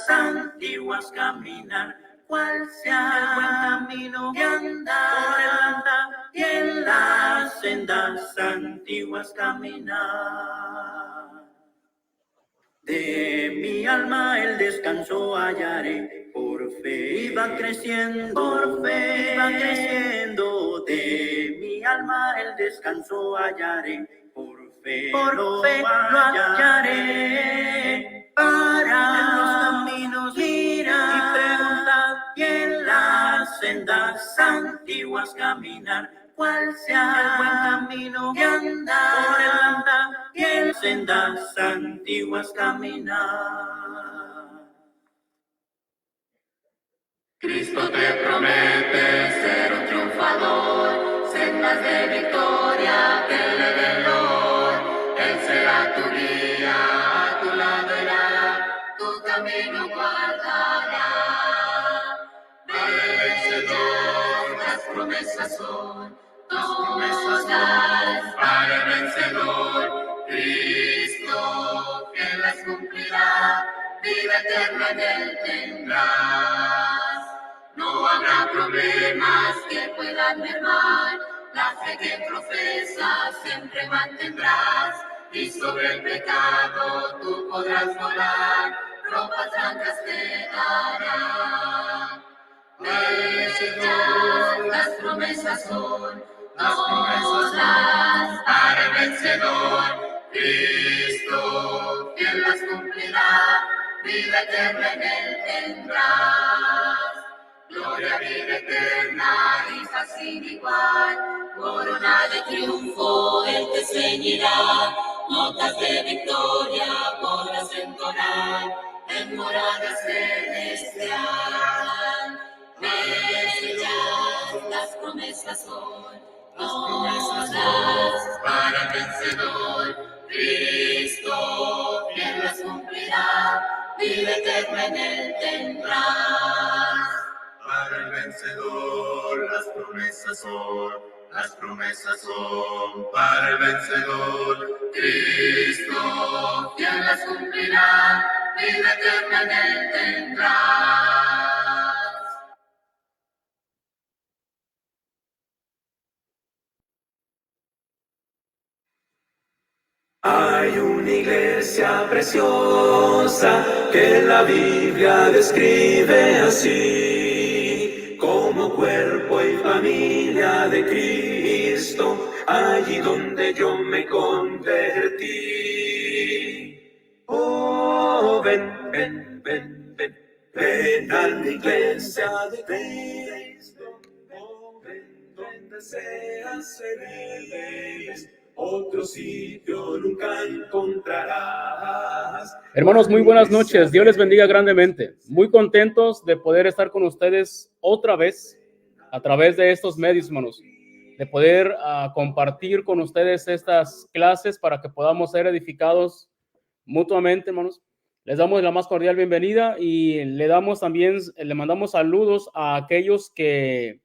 antiguas caminar, cuál sea el buen camino que andar, y en las sendas antiguas caminar. De mi alma el descanso hallaré, por fe iba creciendo, por fe iba creciendo. De mi alma el descanso hallaré, por fe lo hallaré. Para en los caminos mirar y preguntar, y en las sendas antiguas caminar, cuál sea el buen camino que andar, y en sendas antiguas caminar. Cristo te promete ser un triunfador, sendas de victoria que le den loor. Él será tu guía, a tu lado irá, tu camino guardará. Vale vencedor, las promesas son todas para el vencedor. Cristo, quien las cumplirá, vida eterna en él tendrás. No habrá problemas que puedan mermar, la fe que profesas siempre mantendrás, y sobre el pecado tú podrás volar, ropas blancas te dará. Ellas, las promesas son todas para el vencedor. Cristo, quien las cumplirá, vida eterna en él tendrás. Gloria, vida eterna, hija sin igual, corona de triunfo él te ceñirá, notas de victoria podrás entonar en moradas celestial. Ellas, las promesas son todas para el vencedor. Cristo, quien las cumplirá, vida eterna en él tendrás. Para el vencedor las promesas son para el vencedor. Cristo, quien las cumplirá, vida eterna en él tendrás. Hay una iglesia preciosa que la Biblia describe así, como cuerpo y familia de Cristo, allí donde yo me convertí. Oh, ven, ven, ven, ven, ven a la iglesia de Cristo, oh, ven donde seas feliz. Otro sitio nunca encontrarás. Hermanos, muy buenas noches. Dios les bendiga grandemente. Muy contentos de poder estar con ustedes otra vez a través de estos medios, hermanos. De poder compartir con ustedes estas clases para que podamos ser edificados mutuamente, hermanos. Les damos la más cordial bienvenida y le mandamos saludos a aquellos que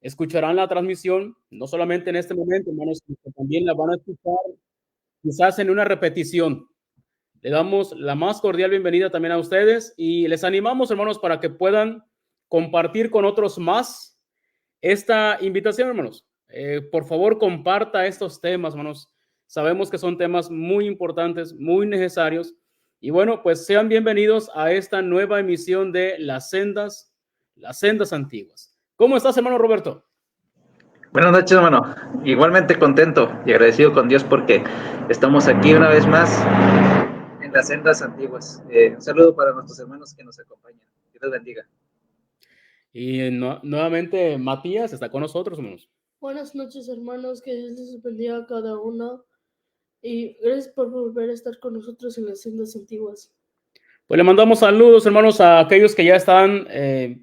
escucharán la transmisión, no solamente en este momento, hermanos, sino que también la van a escuchar quizás en una repetición. Le damos la más cordial bienvenida también a ustedes y les animamos, hermanos, para que puedan compartir con otros más esta invitación, hermanos. Por favor, comparta estos temas, hermanos. Sabemos que son temas muy importantes, muy necesarios. Y bueno, pues sean bienvenidos a esta nueva emisión de Las Sendas Antiguas. ¿Cómo estás, hermano Roberto? Buenas noches, hermano. Igualmente contento y agradecido con Dios porque estamos aquí una vez más en las sendas antiguas. Un saludo para nuestros hermanos que nos acompañan. Dios les bendiga. Y nuevamente Matías está con nosotros, hermanos. Buenas noches, hermanos. Que Dios les bendiga a cada uno. Y gracias por volver a estar con nosotros en las sendas antiguas. Pues le mandamos saludos, hermanos, a aquellos que ya están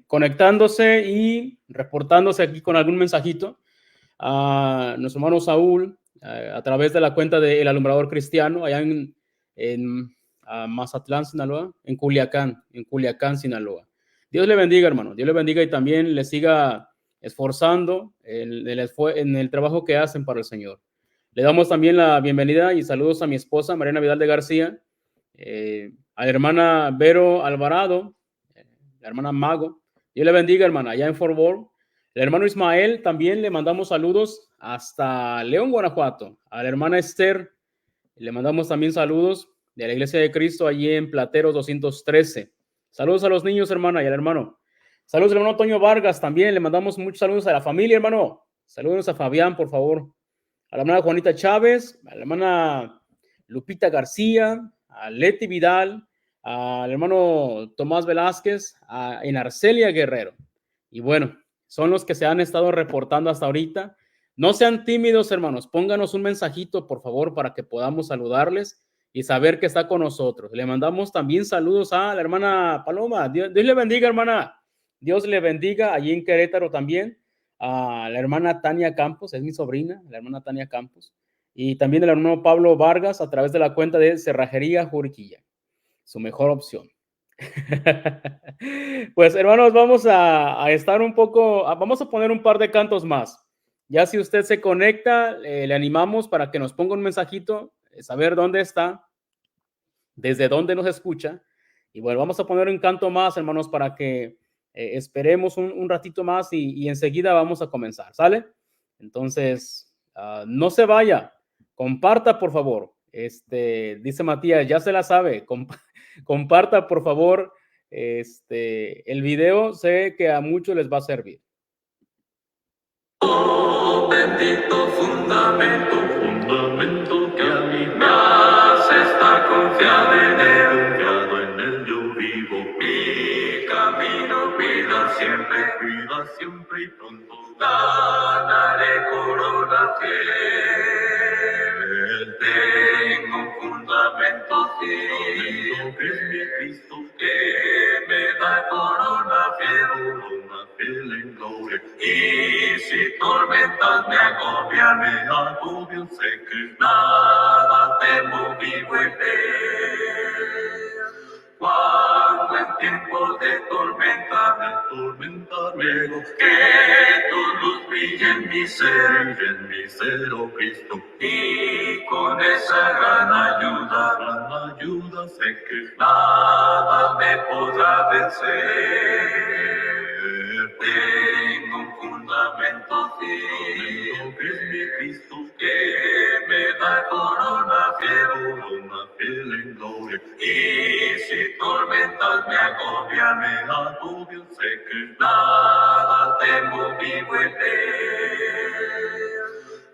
conectándose y reportándose aquí con algún mensajito. A nuestro hermano Saúl, a través de la cuenta de El Alumbrador Cristiano, allá en Mazatlán, Sinaloa, en Culiacán, Sinaloa. Dios le bendiga, hermano. Dios le bendiga y también le siga esforzando en el trabajo que hacen para el Señor. Le damos también la bienvenida y saludos a mi esposa, Mariana Vidal de García, a la hermana Vero Alvarado, la hermana Mago. Dios le bendiga, hermana, allá en Fort Worth. El hermano Ismael, también le mandamos saludos hasta León, Guanajuato. A la hermana Esther, le mandamos también saludos de la Iglesia de Cristo allí en Plateros 213. Saludos a los niños, hermana, y al hermano. Saludos al hermano Toño Vargas también. Le mandamos muchos saludos a la familia, hermano. Saludos a Fabián, por favor. A la hermana Juanita Chávez, a la hermana Lupita García, a Leti Vidal, al hermano Tomás Velázquez, a Enarcelia Guerrero. Y bueno, son los que se han estado reportando hasta ahorita. No sean tímidos, hermanos. Pónganos un mensajito, por favor, para que podamos saludarles y saber que está con nosotros. Le mandamos también saludos a la hermana Paloma. Dios le bendiga, hermana. Dios le bendiga allí en Querétaro también. A la hermana Tania Campos, es mi sobrina, la hermana Tania Campos. Y también el hermano Pablo Vargas a través de la cuenta de Cerrajería Juriquilla. Su mejor opción. Pues, hermanos, vamos a estar un poco, vamos a poner un par de cantos más. Ya si usted se conecta, le animamos para que nos ponga un mensajito, saber dónde está, desde dónde nos escucha. Y bueno, vamos a poner un canto más, hermanos, para que esperemos un ratito más y enseguida vamos a comenzar, ¿sale? Entonces, no se vaya, comparta, por favor. Dice Matías, ya se la sabe, comparta, por favor, el video, sé que a muchos les va a servir. Oh, bendito fundamento, fundamento que a mí me hace estar confiado en él yo vivo. Mi camino cuida siempre y pronto ganaré corona fiel. Tengo un fundamento fiel, que es mi Cristo, que me da corona fiel en gloria. Y si tormentas me agobian, sé que nada temo, vivo en él. Cuando en tiempos de tormenta ruego que tu luz brille en mi ser, oh Cristo. Y con esa gran ayuda sé que nada me podrá vencer. Tengo un fundamento fiel, que es mi Cristo, que me da corona fiel en gloria. Y si tormentas me agobian, sé que nada temo, vivo en él.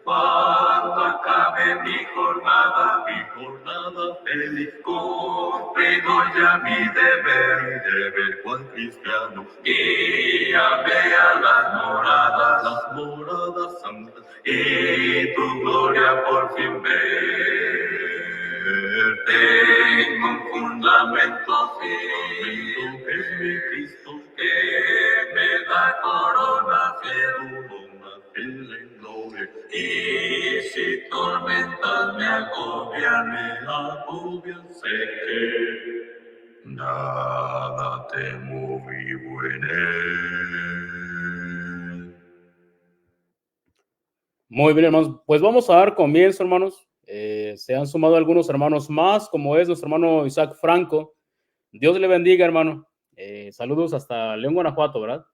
Cuando acabe mi jornada feliz, cumplido ya mi deber cual cristiano. Guíame a las moradas santas, y tu gloria por fin ver. Tengo un fundamento fiel, que es mi Cristo, que me da corona fiel en gloria. Y si tormentas me agobian, sé que nada temo, vivo en él. Muy bien, hermanos. Pues vamos a dar comienzo, hermanos. Se han sumado algunos hermanos más, como es nuestro hermano Isaac Franco. Dios le bendiga, hermano. Saludos hasta León, Guanajuato, ¿verdad?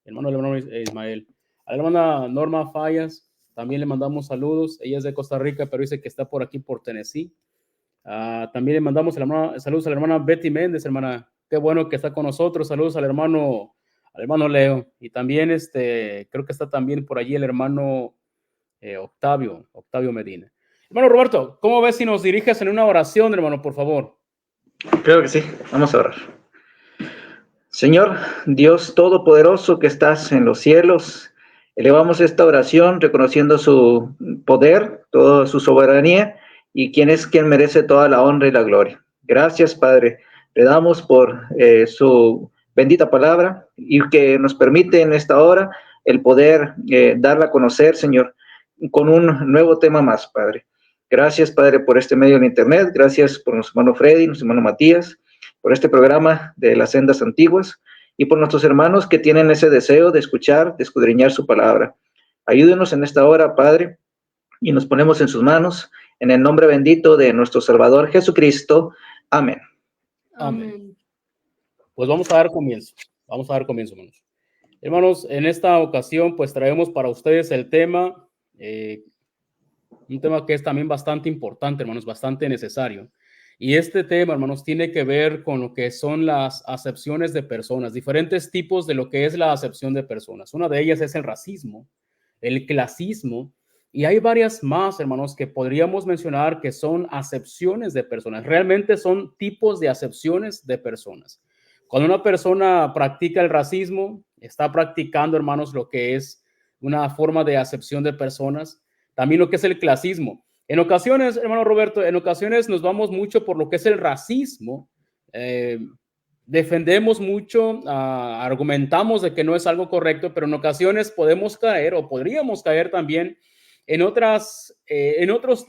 Hermano Ismael. A la hermana Norma Fallas, también le mandamos saludos. Ella es de Costa Rica, pero dice que está por aquí, por Tennessee. También le mandamos saludos a la hermana Betty Méndez, hermana. Qué bueno que está con nosotros. Saludos al hermano Leo. Y también, creo que está también por allí el hermano Octavio Medina. Hermano Roberto, ¿cómo ves si nos diriges en una oración, hermano, por favor? Creo que sí, vamos a orar. Señor, Dios Todopoderoso que estás en los cielos, elevamos esta oración reconociendo su poder, toda su soberanía y quien merece toda la honra y la gloria. Gracias, Padre, le damos por su bendita palabra y que nos permite en esta hora el poder darla a conocer, Señor, con un nuevo tema más, Padre. Gracias, Padre, por este medio de internet. Gracias por nuestro hermano Freddy, nuestro hermano Matías, por este programa de las sendas antiguas y por nuestros hermanos que tienen ese deseo de escuchar, de escudriñar su palabra. Ayúdenos en esta hora, Padre, y nos ponemos en sus manos, en el nombre bendito de nuestro Salvador Jesucristo. Amén. Amén. Pues vamos a dar comienzo. Vamos a dar comienzo, hermanos. Hermanos, en esta ocasión, pues traemos para ustedes el tema, un tema que es también bastante importante, hermanos, bastante necesario. Y este tema, hermanos, tiene que ver con lo que son las acepciones de personas, diferentes tipos de lo que es la acepción de personas. Una de ellas es el racismo, el clasismo, y hay varias más, hermanos, que podríamos mencionar que son acepciones de personas. Realmente son tipos de acepciones de personas. Cuando una persona practica el racismo, está practicando, hermanos, lo que es una forma de acepción de personas. También lo que es el clasismo. En ocasiones, hermano Roberto, en ocasiones nos vamos mucho por lo que es el racismo. Defendemos mucho, argumentamos de que no es algo correcto, pero en ocasiones podemos caer o podríamos caer también en otros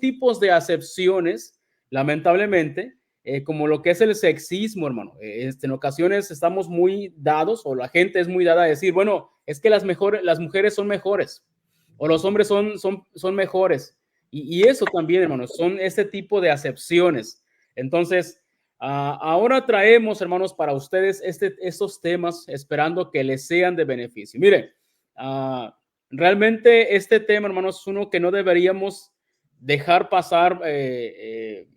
tipos de acepciones, lamentablemente, como lo que es el sexismo, hermano. En ocasiones estamos muy dados, o la gente es muy dada a decir, bueno, es que las mujeres son mejores, o los hombres son mejores. Y eso también, hermanos, son este tipo de acepciones. Entonces, ahora traemos, hermanos, para ustedes estos temas, esperando que les sean de beneficio. Mire, realmente este tema, hermanos, es uno que no deberíamos dejar pasar de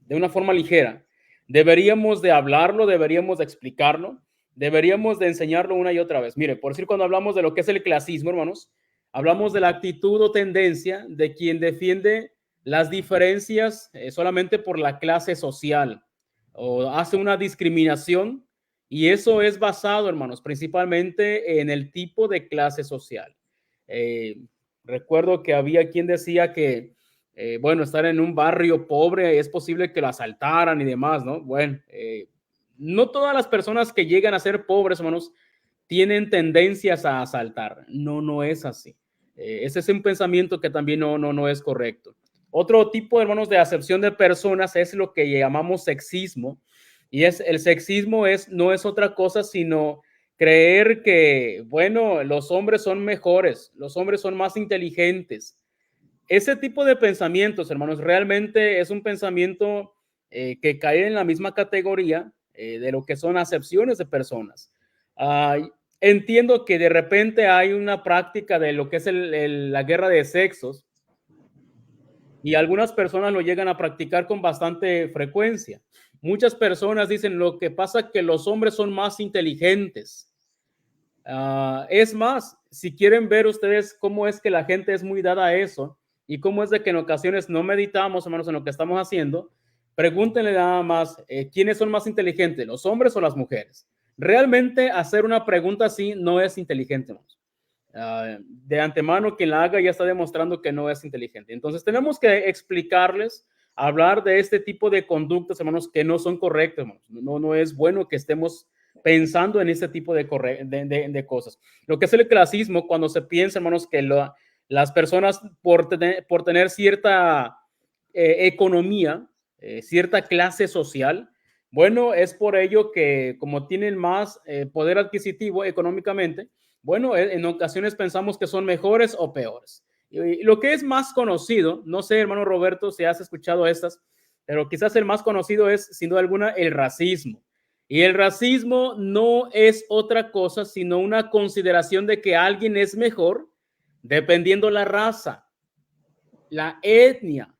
una forma ligera. Deberíamos de hablarlo, deberíamos de explicarlo, deberíamos de enseñarlo una y otra vez. Mire, por decir, cuando hablamos de lo que es el clasismo, hermanos, hablamos de la actitud o tendencia de quien defiende las diferencias solamente por la clase social o hace una discriminación, y eso es basado, hermanos, principalmente en el tipo de clase social. Recuerdo que había quien decía que, bueno, estar en un barrio pobre es posible que lo asaltaran y demás, ¿no? Bueno, no todas las personas que llegan a ser pobres, hermanos, tienen tendencias a asaltar. No es así. Ese es un pensamiento que también no es correcto. Otro tipo, hermanos, de acepción de personas es lo que llamamos sexismo. Y el sexismo no es otra cosa sino creer que, bueno, los hombres son mejores, los hombres son más inteligentes. Ese tipo de pensamientos, hermanos, realmente es un pensamiento que cae en la misma categoría de lo que son acepciones de personas. Entiendo que de repente hay una práctica de lo que es la guerra de sexos, y algunas personas lo llegan a practicar con bastante frecuencia. Muchas personas dicen, lo que pasa es que los hombres son más inteligentes. Es más, si quieren ver ustedes cómo es que la gente es muy dada a eso y cómo es de que en ocasiones no meditamos, hermanos, en lo que estamos haciendo, pregúntenle nada más, ¿quiénes son más inteligentes, los hombres o las mujeres? Realmente hacer una pregunta así no es inteligente, hermanos. De antemano, quien la haga ya está demostrando que no es inteligente. Entonces tenemos que explicarles, hablar de este tipo de conductas, hermanos, que no son correctas, hermanos. No es bueno que estemos pensando en este tipo de cosas. Lo que es el clasismo, cuando se piensa, hermanos, que las personas por tener cierta economía, cierta clase social, bueno, es por ello que como tienen más poder adquisitivo económicamente, bueno, en ocasiones pensamos que son mejores o peores. Y lo que es más conocido, no sé, hermano Roberto, si has escuchado estas, pero quizás el más conocido es, sin duda alguna, el racismo. Y el racismo no es otra cosa, sino una consideración de que alguien es mejor dependiendo la raza, la etnia,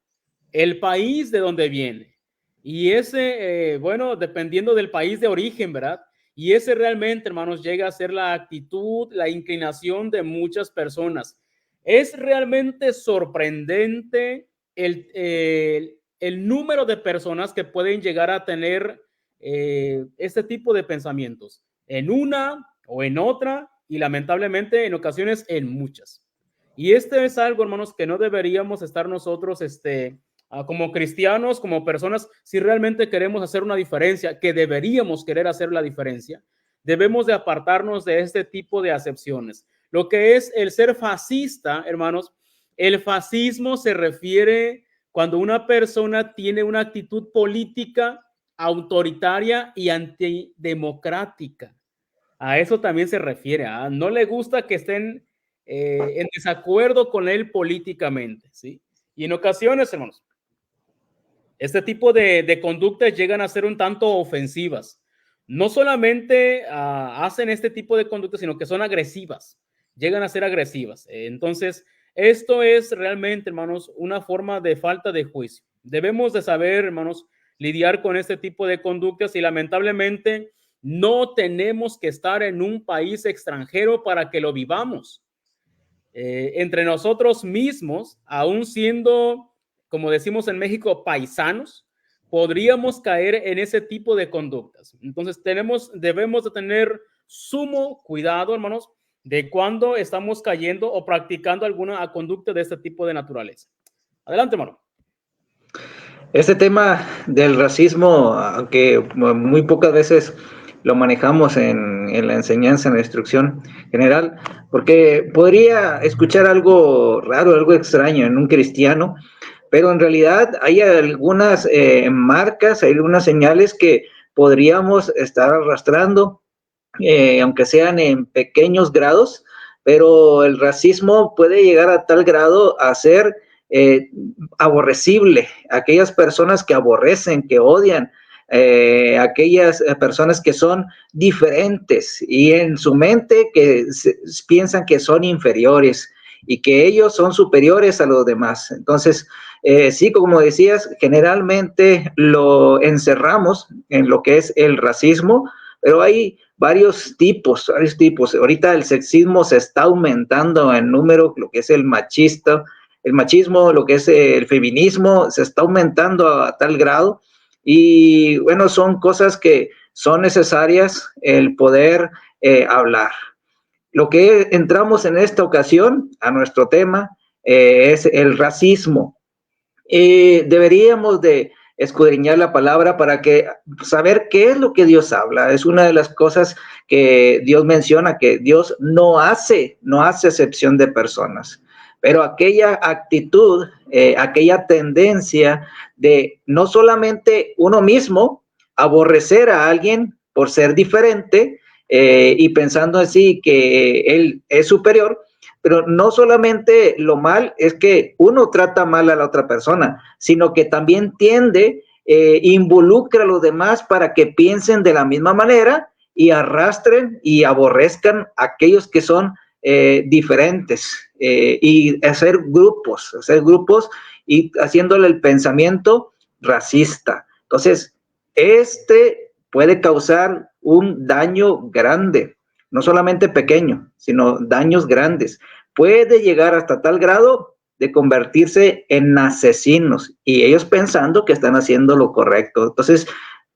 el país de donde viene. Y ese, bueno, dependiendo del país de origen, ¿verdad? Y ese realmente, hermanos, llega a ser la actitud, la inclinación de muchas personas. Es realmente sorprendente el número de personas que pueden llegar a tener este tipo de pensamientos en una o en otra, y lamentablemente en ocasiones en muchas. Y este es algo, hermanos, que no deberíamos estar nosotros como cristianos, como personas, si realmente queremos hacer una diferencia, que deberíamos querer hacer la diferencia, debemos de apartarnos de este tipo de acepciones. Lo que es el ser fascista, hermanos, el fascismo se refiere cuando una persona tiene una actitud política autoritaria y antidemocrática. A eso también se refiere. No le gusta que estén en desacuerdo con él políticamente, ¿sí? Y en ocasiones, hermanos, Este tipo de conductas llegan a ser un tanto ofensivas. No solamente hacen este tipo de conductas, sino que son agresivas, llegan a ser agresivas. Entonces, esto es realmente, hermanos, una forma de falta de juicio. Debemos de saber, hermanos, lidiar con este tipo de conductas y lamentablemente no tenemos que estar en un país extranjero para que lo vivamos. Entre nosotros mismos, aún siendo, como decimos en México, paisanos, podríamos caer en ese tipo de conductas. Entonces debemos de tener sumo cuidado, hermanos, de cuando estamos cayendo o practicando alguna conducta de este tipo de naturaleza. Adelante, hermano. Este tema del racismo, aunque muy pocas veces lo manejamos en la enseñanza, en la instrucción general, porque podría escuchar algo raro, algo extraño en un cristiano, pero en realidad hay algunas marcas, hay algunas señales que podríamos estar arrastrando, aunque sean en pequeños grados, pero el racismo puede llegar a tal grado a ser aborrecible. Aquellas personas que aborrecen, que odian, aquellas personas que son diferentes y en su mente que piensan que son inferiores y que ellos son superiores a los demás. Entonces, sí, como decías, generalmente lo encerramos en lo que es el racismo, pero hay varios tipos. Ahorita el sexismo se está aumentando en número, lo que es el machismo, lo que es el feminismo, se está aumentando a tal grado. Y bueno, son cosas que son necesarias el poder hablar. Lo que entramos en esta ocasión a nuestro tema es el racismo. Deberíamos de escudriñar la palabra para saber qué es lo que Dios habla. Es una de las cosas que Dios menciona, que Dios no hace excepción de personas. Pero aquella actitud, aquella tendencia de no solamente uno mismo aborrecer a alguien por ser diferente y pensando así que él es superior, pero no solamente lo mal es que uno trata mal a la otra persona, sino que también involucra a los demás para que piensen de la misma manera y arrastren y aborrezcan a aquellos que son diferentes y hacer grupos y haciéndole el pensamiento racista. Entonces, puede causar un daño grande, no solamente pequeño, sino daños grandes. Puede llegar hasta tal grado de convertirse en asesinos y ellos pensando que están haciendo lo correcto. Entonces,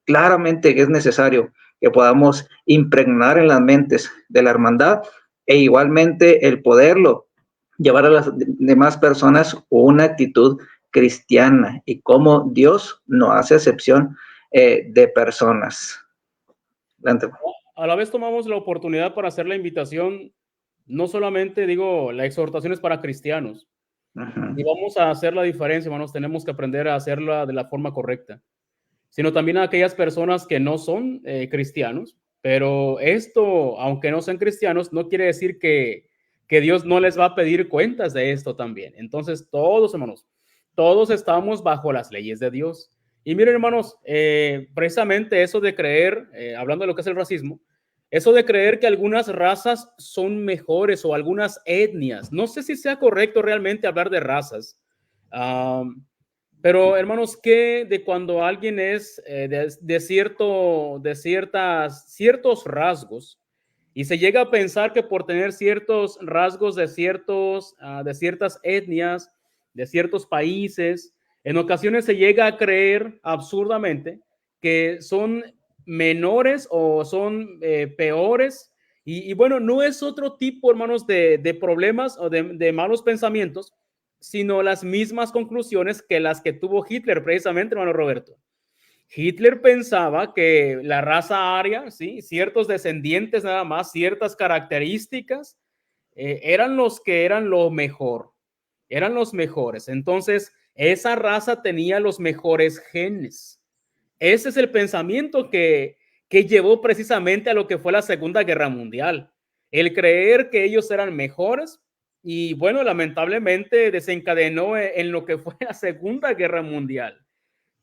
claramente es necesario que podamos impregnar en las mentes de la hermandad e igualmente el poderlo llevar a las demás personas una actitud cristiana y cómo Dios no hace excepción de personas. Adelante. A la vez tomamos la oportunidad para hacer la invitación, no solamente la exhortación es para cristianos. Uh-huh. Y vamos a hacer la diferencia, hermanos, tenemos que aprender a hacerla de la forma correcta, sino también a aquellas personas que no son cristianos, pero esto, aunque no sean cristianos, no quiere decir que Dios no les va a pedir cuentas de esto también. Entonces, todos, hermanos, todos estamos bajo las leyes de Dios. Y miren, hermanos, precisamente eso de creer, hablando de lo que es el racismo, eso de creer que algunas razas son mejores o algunas etnias, no sé si sea correcto realmente hablar de razas, pero hermanos, ¿qué de cuando alguien es de ciertos rasgos y se llega a pensar que por tener ciertos rasgos de ciertas etnias, de ciertos países, en ocasiones se llega a creer absurdamente que son menores o son peores y bueno, no es otro tipo, hermanos, de problemas o de malos pensamientos, sino las mismas conclusiones que las que tuvo Hitler, precisamente, hermano Roberto. Hitler pensaba que la raza aria, ¿sí? Ciertos descendientes nada más, ciertas características, eran los que eran lo mejor, eran los mejores. Entonces, esa raza tenía los mejores genes. Ese es el pensamiento que llevó precisamente a lo que fue la Segunda Guerra Mundial. El creer que ellos eran mejores y, bueno, lamentablemente desencadenó en lo que fue la Segunda Guerra Mundial.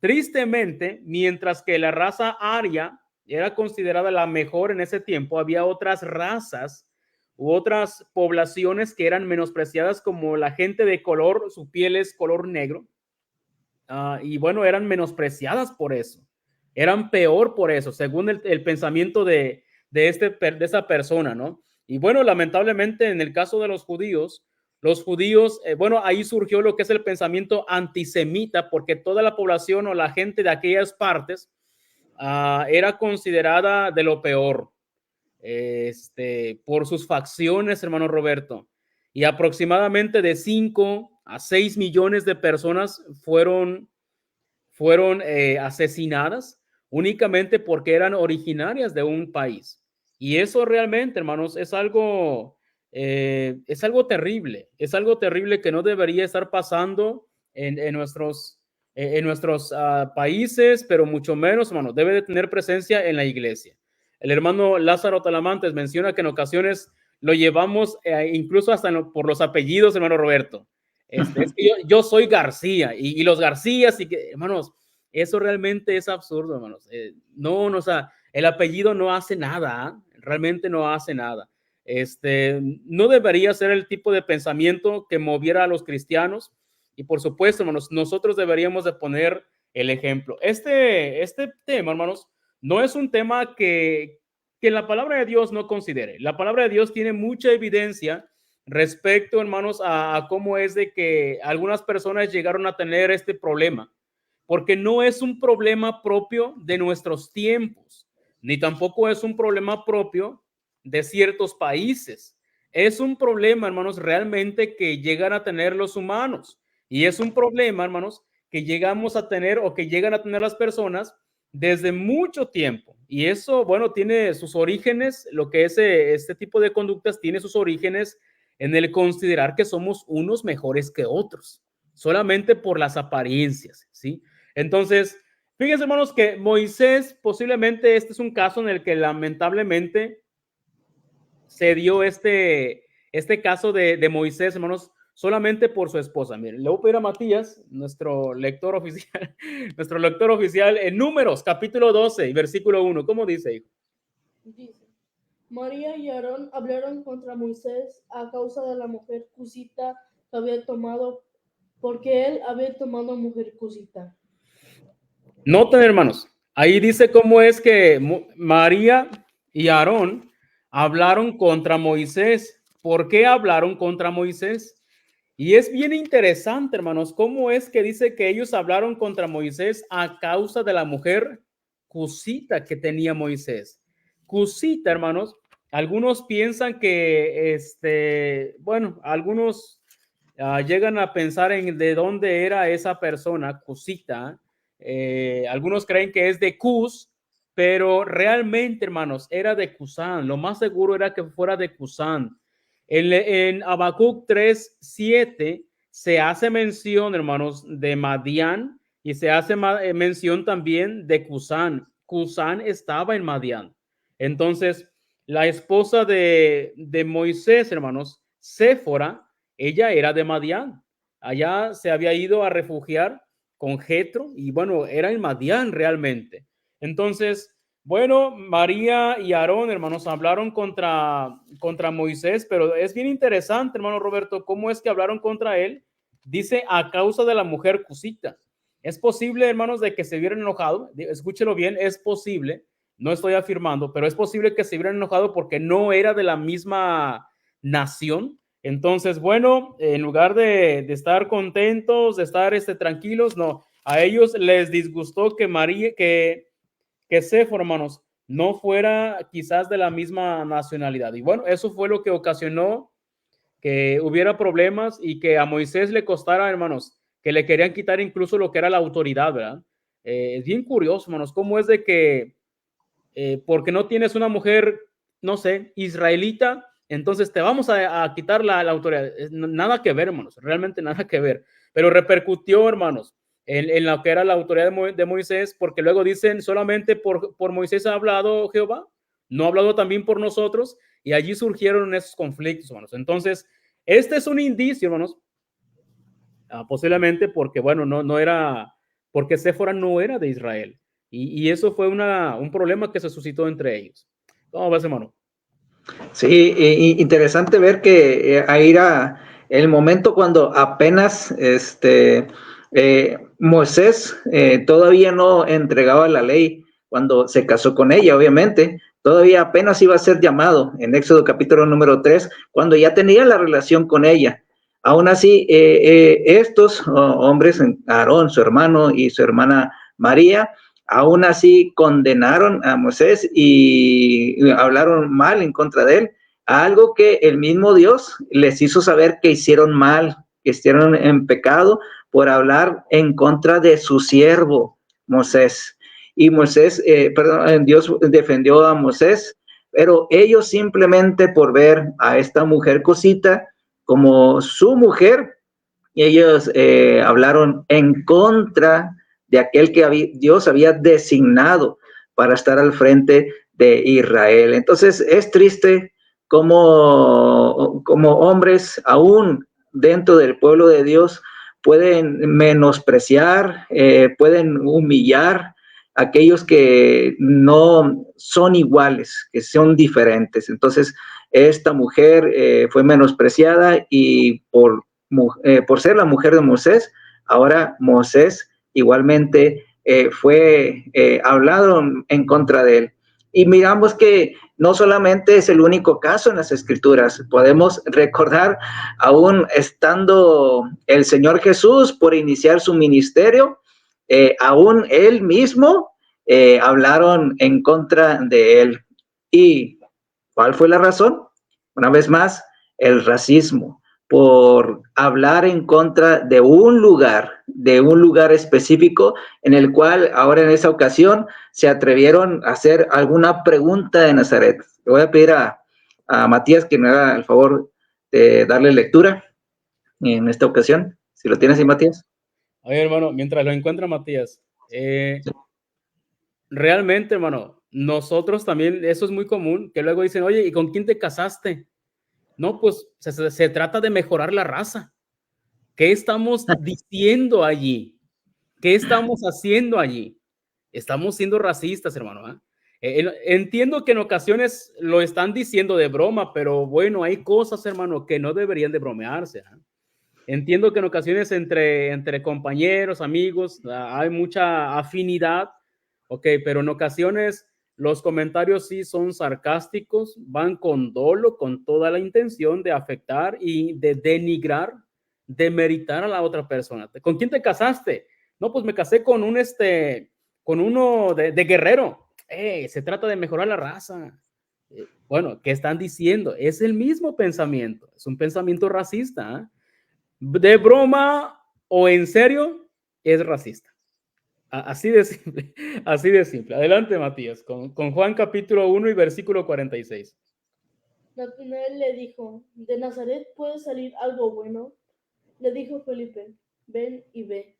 Tristemente, mientras que la raza aria era considerada la mejor en ese tiempo, había otras razas u otras poblaciones que eran menospreciadas, como la gente de color, su piel es color negro, y bueno, eran menospreciadas por eso, eran peor por eso, según el pensamiento de esa persona, ¿no? Y bueno, lamentablemente en el caso de los judíos, bueno, ahí surgió lo que es el pensamiento antisemita, porque toda la población o la gente de aquellas partes era considerada de lo peor, por sus facciones, hermano Roberto. Y aproximadamente de 5 a 6 millones de personas fueron asesinadas únicamente porque eran originarias de un país. Y eso realmente, hermanos, es algo terrible. Es algo terrible que no debería estar pasando en nuestros países, pero mucho menos, hermano, debe de tener presencia en la iglesia. El hermano Lázaro Talamantes menciona que en ocasiones lo llevamos incluso hasta por los apellidos, hermano Roberto. Es que yo soy García y los Garcías, y que, hermanos, eso realmente es absurdo, hermanos. No, o sea, el apellido no hace nada, realmente no hace nada. No debería ser el tipo de pensamiento que moviera a los cristianos, y por supuesto, hermanos, nosotros deberíamos de poner el ejemplo. Este tema, hermanos, no es un tema que la palabra de Dios no considere. La palabra de Dios tiene mucha evidencia respecto, hermanos, a cómo es de que algunas personas llegaron a tener este problema, porque no es un problema propio de nuestros tiempos, ni tampoco es un problema propio de ciertos países. Es un problema, hermanos, realmente que llegan a tener los humanos, y es un problema, hermanos, que llegamos a tener o que llegan a tener las personas desde mucho tiempo. Y eso, bueno, tiene sus orígenes, lo que es este tipo de conductas tiene sus orígenes en el considerar que somos unos mejores que otros, solamente por las apariencias, ¿sí? Entonces, fíjense, hermanos, que Moisés, posiblemente este es un caso en el que lamentablemente se dio este caso de Moisés, hermanos, solamente por su esposa. Miren, le voy a pedir a Matías, nuestro lector oficial, en Números, capítulo 12 y versículo 1. ¿Cómo dice, hijo? Dice: María y Aarón hablaron contra Moisés a causa de la mujer cusita que había tomado, porque él había tomado mujer cusita. Noten, hermanos, ahí dice cómo es que María y Aarón hablaron contra Moisés. ¿Por qué hablaron contra Moisés? Y es bien interesante, hermanos, cómo es que dice que ellos hablaron contra Moisés a causa de la mujer cusita que tenía Moisés. Cusita, hermanos, algunos piensan que, bueno, algunos llegan a pensar en de dónde era esa persona, cusita. Algunos creen que es de Cus, pero realmente, hermanos, era de Cusán. Lo más seguro era que fuera de Cusán. En Habacuc 3:7 se hace mención, hermanos, de Madián, y se hace mención también de Cusán. Cusán estaba en Madián. Entonces, la esposa de Moisés, hermanos, Séfora, ella era de Madián. Allá se había ido a refugiar con Jetro, y bueno, era en Madián realmente. Entonces, bueno, María y Aarón, hermanos, hablaron contra Moisés, pero es bien interesante, hermano Roberto, cómo es que hablaron contra él. Dice, a causa de la mujer cusita. Es posible, hermanos, de que se hubieran enojado. Escúchelo bien, es posible. No estoy afirmando, pero es posible que se hubieran enojado porque no era de la misma nación. Entonces, bueno, en lugar de estar contentos, de estar tranquilos, no, a ellos les disgustó que María, que Séfora, hermanos, no fuera quizás de la misma nacionalidad. Y bueno, eso fue lo que ocasionó que hubiera problemas y que a Moisés le costara, hermanos, que le querían quitar incluso lo que era la autoridad, ¿verdad? Es bien curioso, hermanos, cómo es de que porque no tienes una mujer, no sé, israelita, entonces te vamos a quitar la autoridad. Nada que ver, hermanos, realmente nada que ver. Pero repercutió, hermanos, en lo que era la autoridad de Moisés, porque luego dicen, solamente por Moisés ha hablado Jehová, no ha hablado también por nosotros, y allí surgieron esos conflictos, hermanos. Entonces, este es un indicio, hermanos, posiblemente porque, bueno, no era porque Séfora no era de Israel. Y eso fue un problema que se suscitó entre ellos. ¿Cómo ves, hermano? Sí, interesante ver que ahí era el momento cuando apenas Moisés todavía no entregaba la ley cuando se casó con ella, obviamente. Todavía apenas iba a ser llamado en Éxodo capítulo número 3, cuando ya tenía la relación con ella. Aún así, estos hombres, Aarón, su hermano, y su hermana María, aún así condenaron a Moisés y hablaron mal en contra de él, algo que el mismo Dios les hizo saber que hicieron mal, que hicieron en pecado por hablar en contra de su siervo Moisés. Y Moisés, Dios defendió a Moisés, pero ellos simplemente por ver a esta mujer cosita como su mujer, ellos hablaron en contra de aquel que Dios había designado para estar al frente de Israel. Entonces es triste como hombres, aún dentro del pueblo de Dios, pueden menospreciar, pueden humillar a aquellos que no son iguales, que son diferentes. Entonces esta mujer fue menospreciada y por ser la mujer de Moisés, ahora Moisés igualmente fue hablado en contra de él. Y miramos que no solamente es el único caso en las Escrituras, podemos recordar aún estando el Señor Jesús por iniciar su ministerio, aún él mismo hablaron en contra de él. ¿Y cuál fue la razón? Una vez más, el racismo, por hablar en contra de un lugar específico en el cual ahora en esa ocasión se atrevieron a hacer alguna pregunta de Nazaret. Le voy a pedir a Matías que me haga el favor de darle lectura en esta ocasión. Si lo tienes ahí, Matías. A ver, hermano, mientras lo encuentra Matías, realmente, hermano, nosotros también, eso es muy común, que luego dicen, oye, ¿y con quién te casaste? No, pues se trata de mejorar la raza. ¿Qué estamos diciendo allí? ¿Qué estamos haciendo allí? Estamos siendo racistas, hermano. Entiendo que en ocasiones lo están diciendo de broma, pero bueno, hay cosas, hermano, que no deberían de bromearse. Entiendo que en ocasiones entre compañeros, amigos, hay mucha afinidad, ok, pero en ocasiones los comentarios sí son sarcásticos, van con dolo, con toda la intención de afectar y de denigrar, demeritar a la otra persona. ¿Con quién te casaste? No, pues me casé con uno de Guerrero. Se trata de mejorar la raza. Bueno, ¿qué están diciendo? Es el mismo pensamiento, es un pensamiento racista. De broma o en serio, es racista. Así de simple, así de simple. Adelante, Matías, con Juan capítulo 1 y versículo 46. Natanael le dijo, ¿de Nazaret puede salir algo bueno? Le dijo Felipe, ven y ve.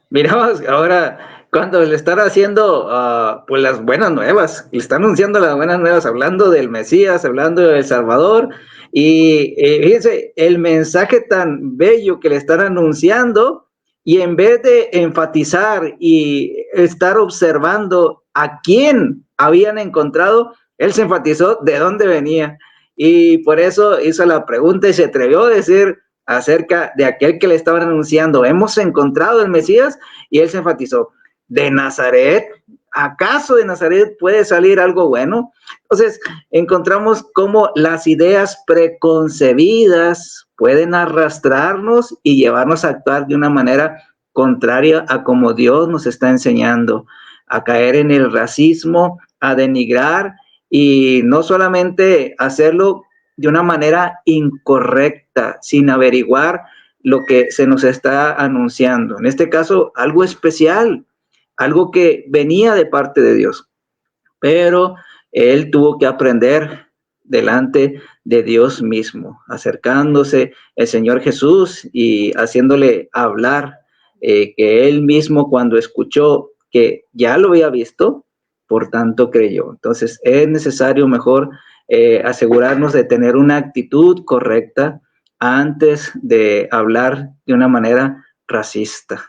Miramos ahora cuando le están haciendo pues las buenas nuevas, le están anunciando las buenas nuevas, hablando del Mesías, hablando del Salvador, y fíjense, el mensaje tan bello que le están anunciando, y en vez de enfatizar y estar observando a quién habían encontrado, él se enfatizó de dónde venía, y por eso hizo la pregunta y se atrevió a decir acerca de aquel que le estaban anunciando, hemos encontrado el Mesías, y él se enfatizó, ¿de Nazaret? ¿Acaso de Nazaret puede salir algo bueno? Entonces, encontramos cómo las ideas preconcebidas pueden arrastrarnos y llevarnos a actuar de una manera contraria a como Dios nos está enseñando, a caer en el racismo, a denigrar, y no solamente hacerlo de una manera incorrecta, sin averiguar lo que se nos está anunciando. En este caso, algo especial, algo que venía de parte de Dios. Pero él tuvo que aprender delante de Dios mismo, acercándose el Señor Jesús y haciéndole hablar, que él mismo cuando escuchó que ya lo había visto, por tanto creyó. Entonces es necesario mejor asegurarnos de tener una actitud correcta antes de hablar de una manera racista.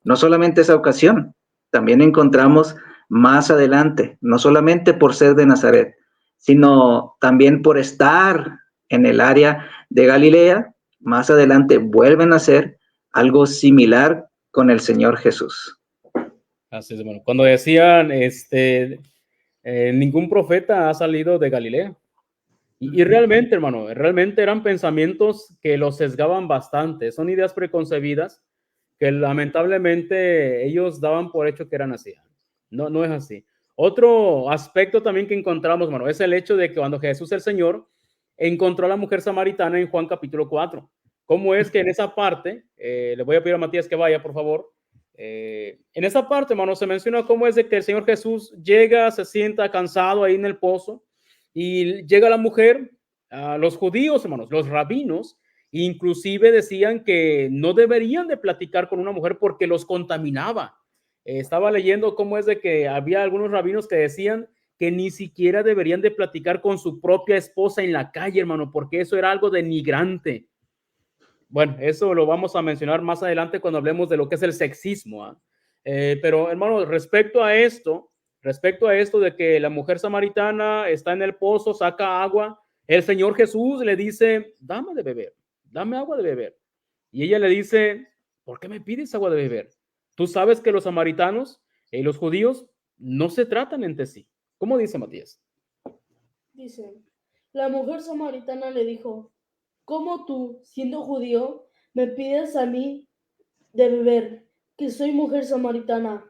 No solamente esa ocasión, también encontramos más adelante, no solamente por ser de Nazaret, sino también por estar en el área de Galilea, más adelante vuelven a hacer algo similar con el Señor Jesús. Así es, hermano. Cuando decían, ningún profeta ha salido de Galilea. Y realmente, hermano, realmente eran pensamientos que los sesgaban bastante. Son ideas preconcebidas que lamentablemente ellos daban por hecho que eran así. No, no es así. Otro aspecto también que encontramos, hermano, es el hecho de que cuando Jesús el Señor encontró a la mujer samaritana en Juan capítulo 4. ¿Cómo es que en esa parte, le voy a pedir a Matías que vaya, por favor? En esa parte, hermano, se menciona cómo es de que el Señor Jesús llega, se sienta cansado ahí en el pozo y llega la mujer, los judíos, hermanos, los rabinos, inclusive decían que no deberían de platicar con una mujer porque los contaminaba. Estaba leyendo cómo es de que había algunos rabinos que decían que ni siquiera deberían de platicar con su propia esposa en la calle, hermano, porque eso era algo denigrante. Bueno, eso lo vamos a mencionar más adelante cuando hablemos de lo que es el sexismo. Pero, hermano, respecto a esto de que la mujer samaritana está en el pozo, saca agua, el Señor Jesús le dice, dame de beber, dame agua de beber. Y ella le dice, ¿por qué me pides agua de beber? Tú sabes que los samaritanos y los judíos no se tratan entre sí. ¿Cómo dice Matías? Dice, la mujer samaritana le dijo, ¿cómo tú, siendo judío, me pides a mí de beber, que soy mujer samaritana?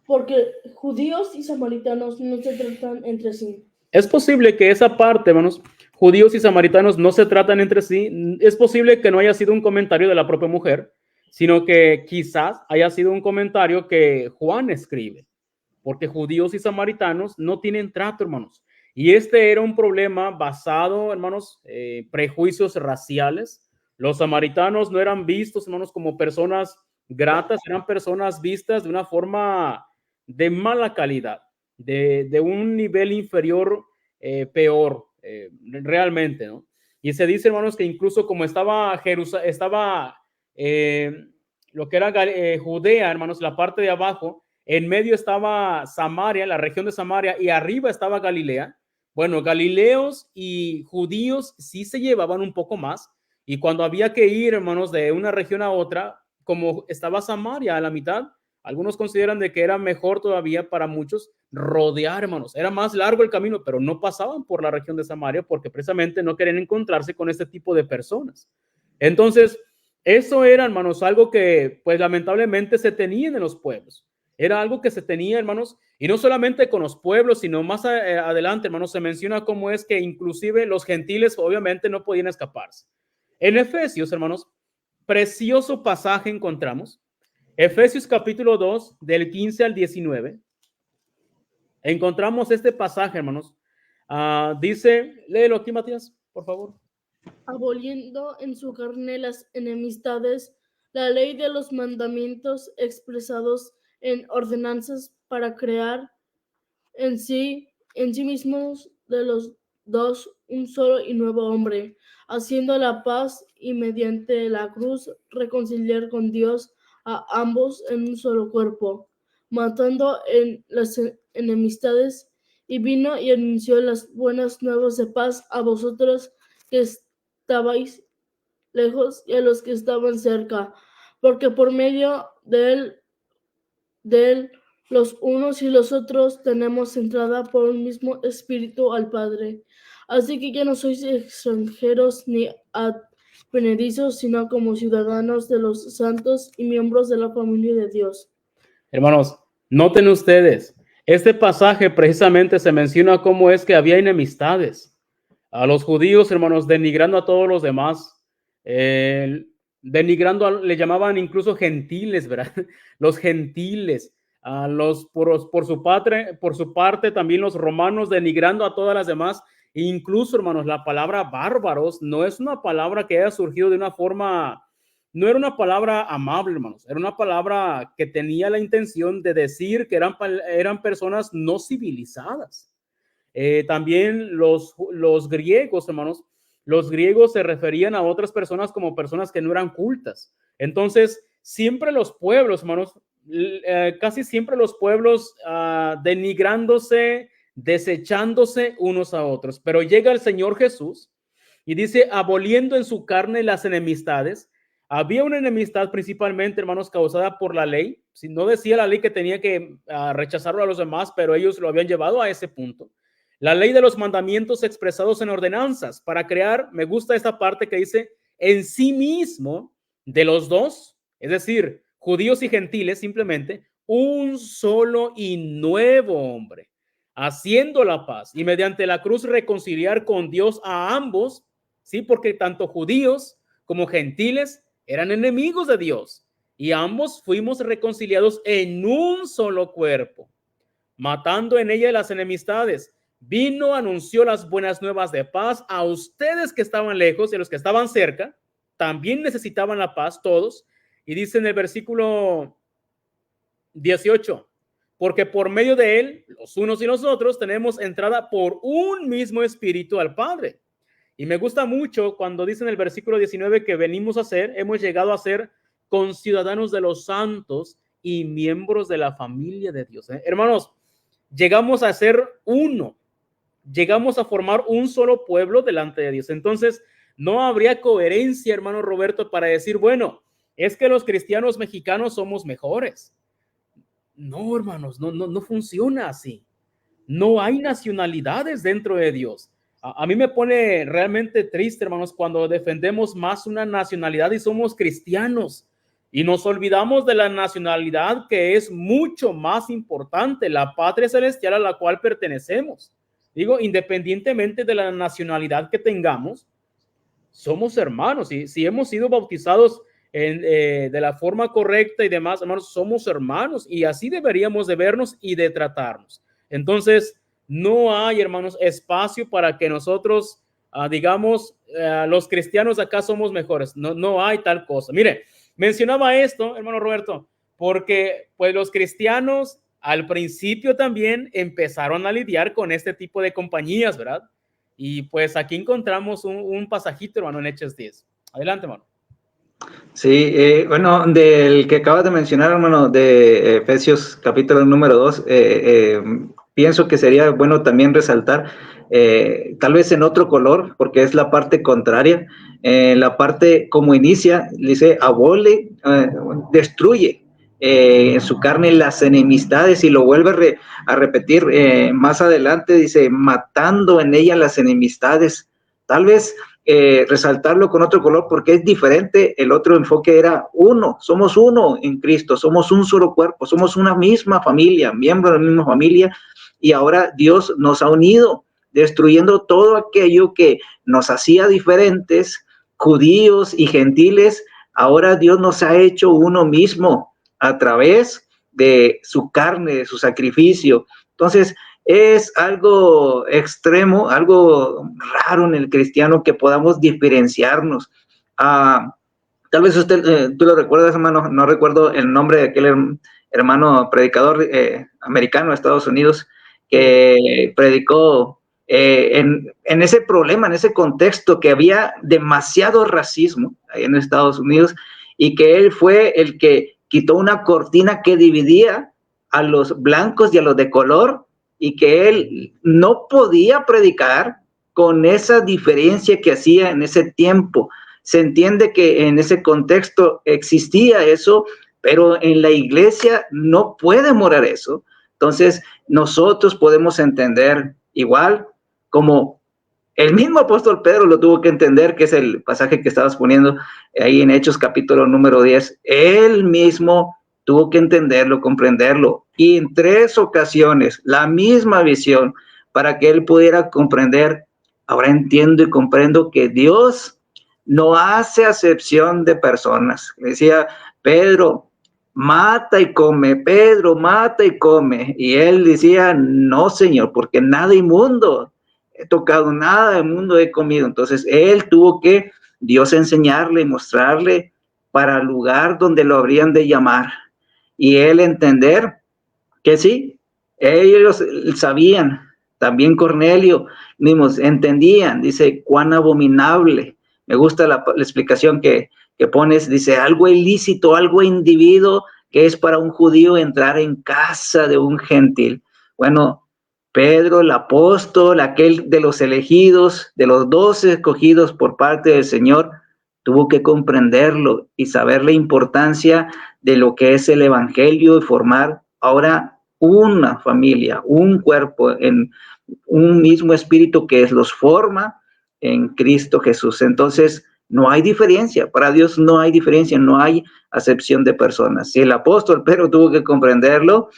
Porque judíos y samaritanos no se tratan entre sí. Es posible que esa parte, hermanos, judíos y samaritanos no se tratan entre sí. Es posible que no haya sido un comentario de la propia mujer, sino que quizás haya sido un comentario que Juan escribe, porque judíos y samaritanos no tienen trato, hermanos. Y este era un problema basado, hermanos, prejuicios raciales. Los samaritanos no eran vistos, hermanos, como personas gratas, eran personas vistas de una forma de mala calidad, de un nivel inferior, peor, realmente, ¿no? Y se dice, hermanos, que incluso como estaba lo que era Judea, hermanos, la parte de abajo, en medio estaba Samaria, la región de Samaria, y arriba estaba Galilea. Bueno, galileos y judíos sí se llevaban un poco más, y cuando había que ir, hermanos, de una región a otra, como estaba Samaria a la mitad, algunos consideran de que era mejor todavía para muchos rodear, hermanos. Era más largo el camino, pero no pasaban por la región de Samaria porque precisamente no querían encontrarse con este tipo de personas. Entonces, eso era, hermanos, algo que pues lamentablemente se tenía en los pueblos. Era algo que se tenía, hermanos, y no solamente con los pueblos, sino más adelante, hermanos, se menciona cómo es que inclusive los gentiles obviamente no podían escaparse. En Efesios, hermanos, precioso pasaje encontramos. Efesios capítulo 2, del 15 al 19. Encontramos este pasaje, hermanos. Dice, léelo aquí, Matías, por favor. Aboliendo en su carne las enemistades, la ley de los mandamientos expresados en ordenanzas para crear en sí mismos de los dos un solo y nuevo hombre, haciendo la paz y mediante la cruz reconciliar con Dios a ambos en un solo cuerpo, matando en las enemistades, y vino y anunció las buenas nuevas de paz a vosotros que estabais lejos y a los que estaban cerca, porque por medio de él los unos y los otros tenemos entrada por un mismo espíritu al Padre. Así que ya no sois extranjeros ni advenedizos, sino como ciudadanos de los santos y miembros de la familia de Dios. Hermanos, noten ustedes, este pasaje precisamente se menciona cómo es que había enemistades. A los judíos, hermanos, denigrando a todos los demás, le llamaban incluso gentiles, ¿verdad? Los gentiles, a los por su parte también los romanos denigrando a todas las demás. Incluso, hermanos, la palabra bárbaros no es una palabra que haya surgido de una forma, no era una palabra amable, hermanos, era una palabra que tenía la intención de decir que eran personas no civilizadas. También los griegos, hermanos, los griegos se referían a otras personas como personas que no eran cultas. Entonces, siempre los pueblos, hermanos, casi siempre los pueblos denigrándose, desechándose unos a otros. Pero llega el Señor Jesús y dice, aboliendo en su carne las enemistades. Había una enemistad principalmente, hermanos, causada por la ley. Si no decía la ley que tenía que rechazarlo a los demás, pero ellos lo habían llevado a ese punto. La ley de los mandamientos expresados en ordenanzas para crear, me gusta esta parte que dice, en sí mismo de los dos, es decir, judíos y gentiles, simplemente un solo y nuevo hombre, haciendo la paz y mediante la cruz reconciliar con Dios a ambos, sí, porque tanto judíos como gentiles eran enemigos de Dios y ambos fuimos reconciliados en un solo cuerpo, matando en ella las enemistades. Vino, anunció las buenas nuevas de paz a ustedes que estaban lejos y a los que estaban cerca, también necesitaban la paz todos. Y dice en el versículo 18, porque por medio de él, los unos y los otros, tenemos entrada por un mismo espíritu al Padre. Y me gusta mucho cuando dice en el versículo 19 que hemos llegado a ser conciudadanos de los santos y miembros de la familia de Dios. Hermanos, llegamos a ser uno, llegamos a formar un solo pueblo delante de Dios. Entonces, no habría coherencia, hermano Roberto, para decir, bueno, es que los cristianos mexicanos somos mejores. No, hermanos, no funciona así. No hay nacionalidades dentro de Dios. A mí me pone realmente triste, hermanos, cuando defendemos más una nacionalidad y somos cristianos y nos olvidamos de la nacionalidad que es mucho más importante, la patria celestial a la cual pertenecemos. Digo, independientemente de la nacionalidad que tengamos, somos hermanos. Y si hemos sido bautizados de la forma correcta y demás, hermanos, somos hermanos y así deberíamos de vernos y de tratarnos. Entonces, no hay, hermanos, espacio para que nosotros digamos, los cristianos acá somos mejores. No hay tal cosa. Mire, mencionaba esto, hermano Roberto, porque pues los cristianos al principio también empezaron a lidiar con este tipo de compañías, ¿verdad? Y pues aquí encontramos un pasajito, hermano, en Hechos 10. Adelante, hermano. Sí, bueno, del que acabas de mencionar, hermano, de Efesios capítulo número 2, pienso que sería bueno también resaltar, tal vez en otro color, porque es la parte contraria, la parte como inicia, dice, abole, destruye en su carne las enemistades, y lo vuelve a repetir más adelante, dice, matando en ella las enemistades. Tal vez resaltarlo con otro color porque es diferente. El otro enfoque era uno, somos uno en Cristo, somos un solo cuerpo, somos una misma familia, miembros de la misma familia, y ahora Dios nos ha unido, destruyendo todo aquello que nos hacía diferentes, judíos y gentiles. Ahora Dios nos ha hecho uno mismo a través de su carne, de su sacrificio. Entonces, es algo extremo, algo raro en el cristiano que podamos diferenciarnos. Tal vez usted, tú lo recuerdas, hermano, no recuerdo el nombre de aquel hermano predicador americano de Estados Unidos que predicó en ese problema, en ese contexto que había demasiado racismo ahí en Estados Unidos, y que él fue el que quitó una cortina que dividía a los blancos y a los de color, y que él no podía predicar con esa diferencia que hacía en ese tiempo. Se entiende que en ese contexto existía eso, pero en la iglesia no puede morar eso. Entonces, nosotros podemos entender igual como el mismo apóstol Pedro lo tuvo que entender, que es el pasaje que estabas poniendo ahí en Hechos capítulo número 10. Él mismo tuvo que entenderlo, comprenderlo, y en 3 ocasiones la misma visión para que él pudiera comprender. Ahora entiendo y comprendo que Dios no hace acepción de personas. Decía Pedro, mata y come, Pedro, mata y come, y él decía, no, Señor, porque nada inmundo he tocado, nada inmundo he comido. Entonces él tuvo que Dios enseñarle y mostrarle para el lugar donde lo habrían de llamar, y él entender que sí, ellos sabían, también Cornelio mismos entendían, dice, cuán abominable. Me gusta la explicación que que pones, dice, algo ilícito, algo individuo que es para un judío entrar en casa de un gentil. Bueno, Pedro, el apóstol, aquel de los elegidos, de los 12 escogidos por parte del Señor, tuvo que comprenderlo y saber la importancia de lo que es el evangelio y formar ahora una familia, un cuerpo, en un mismo espíritu que los forma en Cristo Jesús. Entonces, no hay diferencia, para Dios no hay diferencia, no hay acepción de personas. Si el apóstol Pedro tuvo que comprenderlo,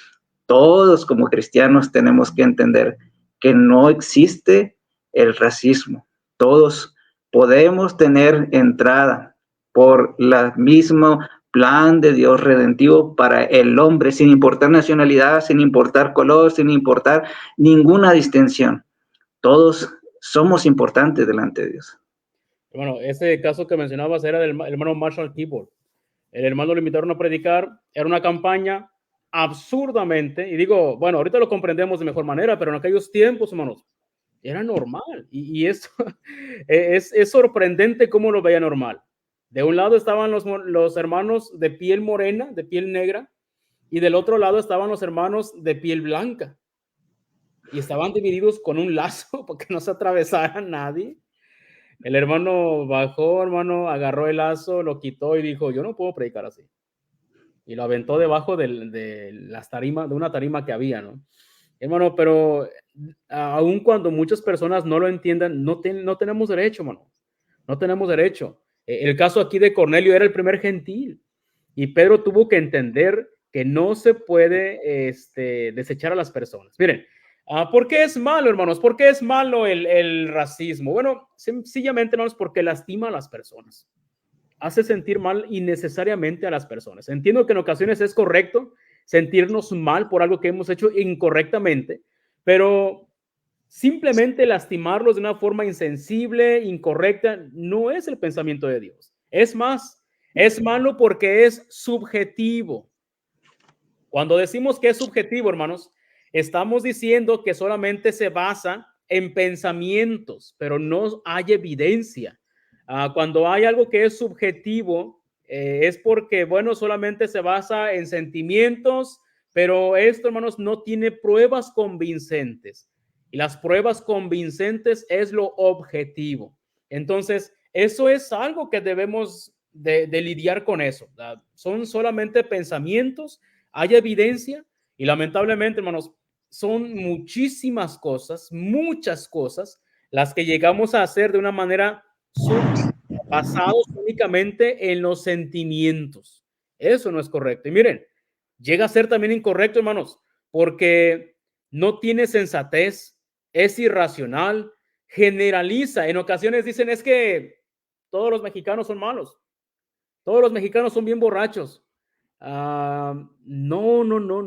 todos como cristianos tenemos que entender que no existe el racismo. Todos podemos tener entrada por el mismo plan de Dios redentivo para el hombre, sin importar nacionalidad, sin importar color, sin importar ninguna distinción. Todos somos importantes delante de Dios. Bueno, ese caso que mencionabas era del hermano Marshall Keyboard. El hermano lo invitaron a predicar, era una campaña absurdamente, y digo, bueno, ahorita lo comprendemos de mejor manera, pero en aquellos tiempos, hermanos, era normal. Y esto es sorprendente cómo lo veía normal. De un lado estaban los hermanos de piel morena, de piel negra, y del otro lado estaban los hermanos de piel blanca. Y estaban divididos con un lazo porque no se atravesara nadie. El hermano bajó, hermano, agarró el lazo, lo quitó y dijo, yo no puedo predicar así. Y lo aventó debajo de las tarimas, de una tarima que había, ¿no? Hermano, pero aun cuando muchas personas no lo entiendan, no tenemos derecho, hermano. No tenemos derecho. El caso aquí de Cornelio era el primer gentil. Y Pedro tuvo que entender que no se puede desechar a las personas. Miren, ¿por qué es malo, hermanos? ¿Por qué es malo el racismo? Bueno, sencillamente, hermanos, porque lastima a las personas. Hace sentir mal innecesariamente a las personas. Entiendo que en ocasiones es correcto sentirnos mal por algo que hemos hecho incorrectamente, pero simplemente lastimarlos de una forma insensible, incorrecta, no es el pensamiento de Dios. Es más, es malo porque es subjetivo. Cuando decimos que es subjetivo, hermanos, estamos diciendo que solamente se basa en pensamientos, pero no hay evidencia. Cuando hay algo que es subjetivo, es porque, bueno, solamente se basa en sentimientos, pero esto, hermanos, no tiene pruebas convincentes. Y las pruebas convincentes es lo objetivo. Entonces, eso es algo que debemos de lidiar con eso. Son solamente pensamientos, hay evidencia y lamentablemente, hermanos, son muchísimas cosas, muchas cosas, las que llegamos a hacer de una manera basados únicamente en los sentimientos. Eso no es correcto. Y miren, llega a ser también incorrecto, hermanos, porque no tiene sensatez, es irracional, generaliza. En ocasiones dicen, es que todos los mexicanos son malos, todos los mexicanos son bien borrachos. No,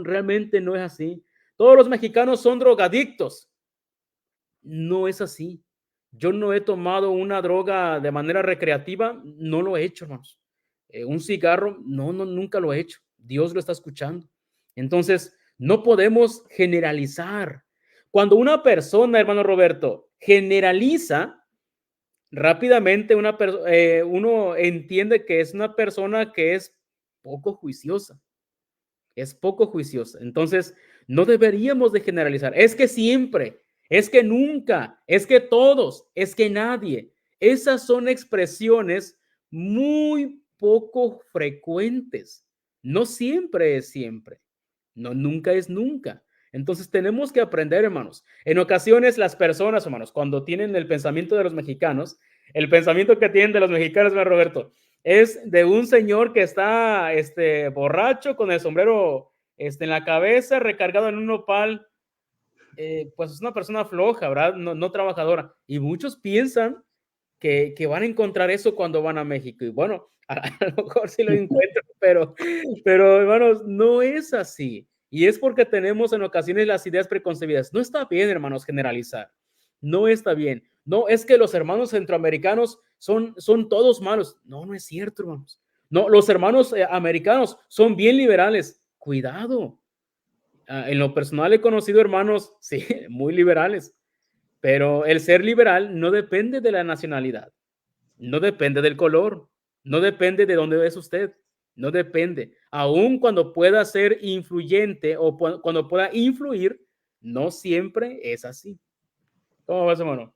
realmente no es así. Todos los mexicanos son drogadictos. No es así. Yo no he tomado una droga de manera recreativa, no lo he hecho, hermanos. Un cigarro, no, nunca lo he hecho. Dios lo está escuchando. Entonces, no podemos generalizar. Cuando una persona, hermano Roberto, generaliza, rápidamente uno entiende que es una persona que es poco juiciosa. Es poco juiciosa. Entonces, no deberíamos de generalizar. Es que siempre, es que nunca, es que todos, es que nadie. Esas son expresiones muy poco frecuentes. No siempre es siempre. No, nunca es nunca. Entonces tenemos que aprender, hermanos. En ocasiones las personas, hermanos, cuando tienen el pensamiento de los mexicanos, el pensamiento que tienen de los mexicanos, Roberto, es de un señor que está borracho con el sombrero en la cabeza, recargado en un nopal. Pues es una persona floja, ¿verdad? No trabajadora. Y muchos piensan que van a encontrar eso cuando van a México. Y bueno, a lo mejor sí lo encuentran, pero hermanos, no es así. Y es porque tenemos en ocasiones las ideas preconcebidas. No está bien, hermanos, generalizar. No está bien. No, es que los hermanos centroamericanos son todos malos. No es cierto, hermanos. No, los hermanos americanos son bien liberales. Cuidado. En lo personal he conocido hermanos, sí, muy liberales, pero el ser liberal no depende de la nacionalidad, no depende del color, No depende de dónde es usted. No depende. Aun cuando pueda ser influyente o cuando pueda influir, no siempre es así. ¿Cómo ves, hermano?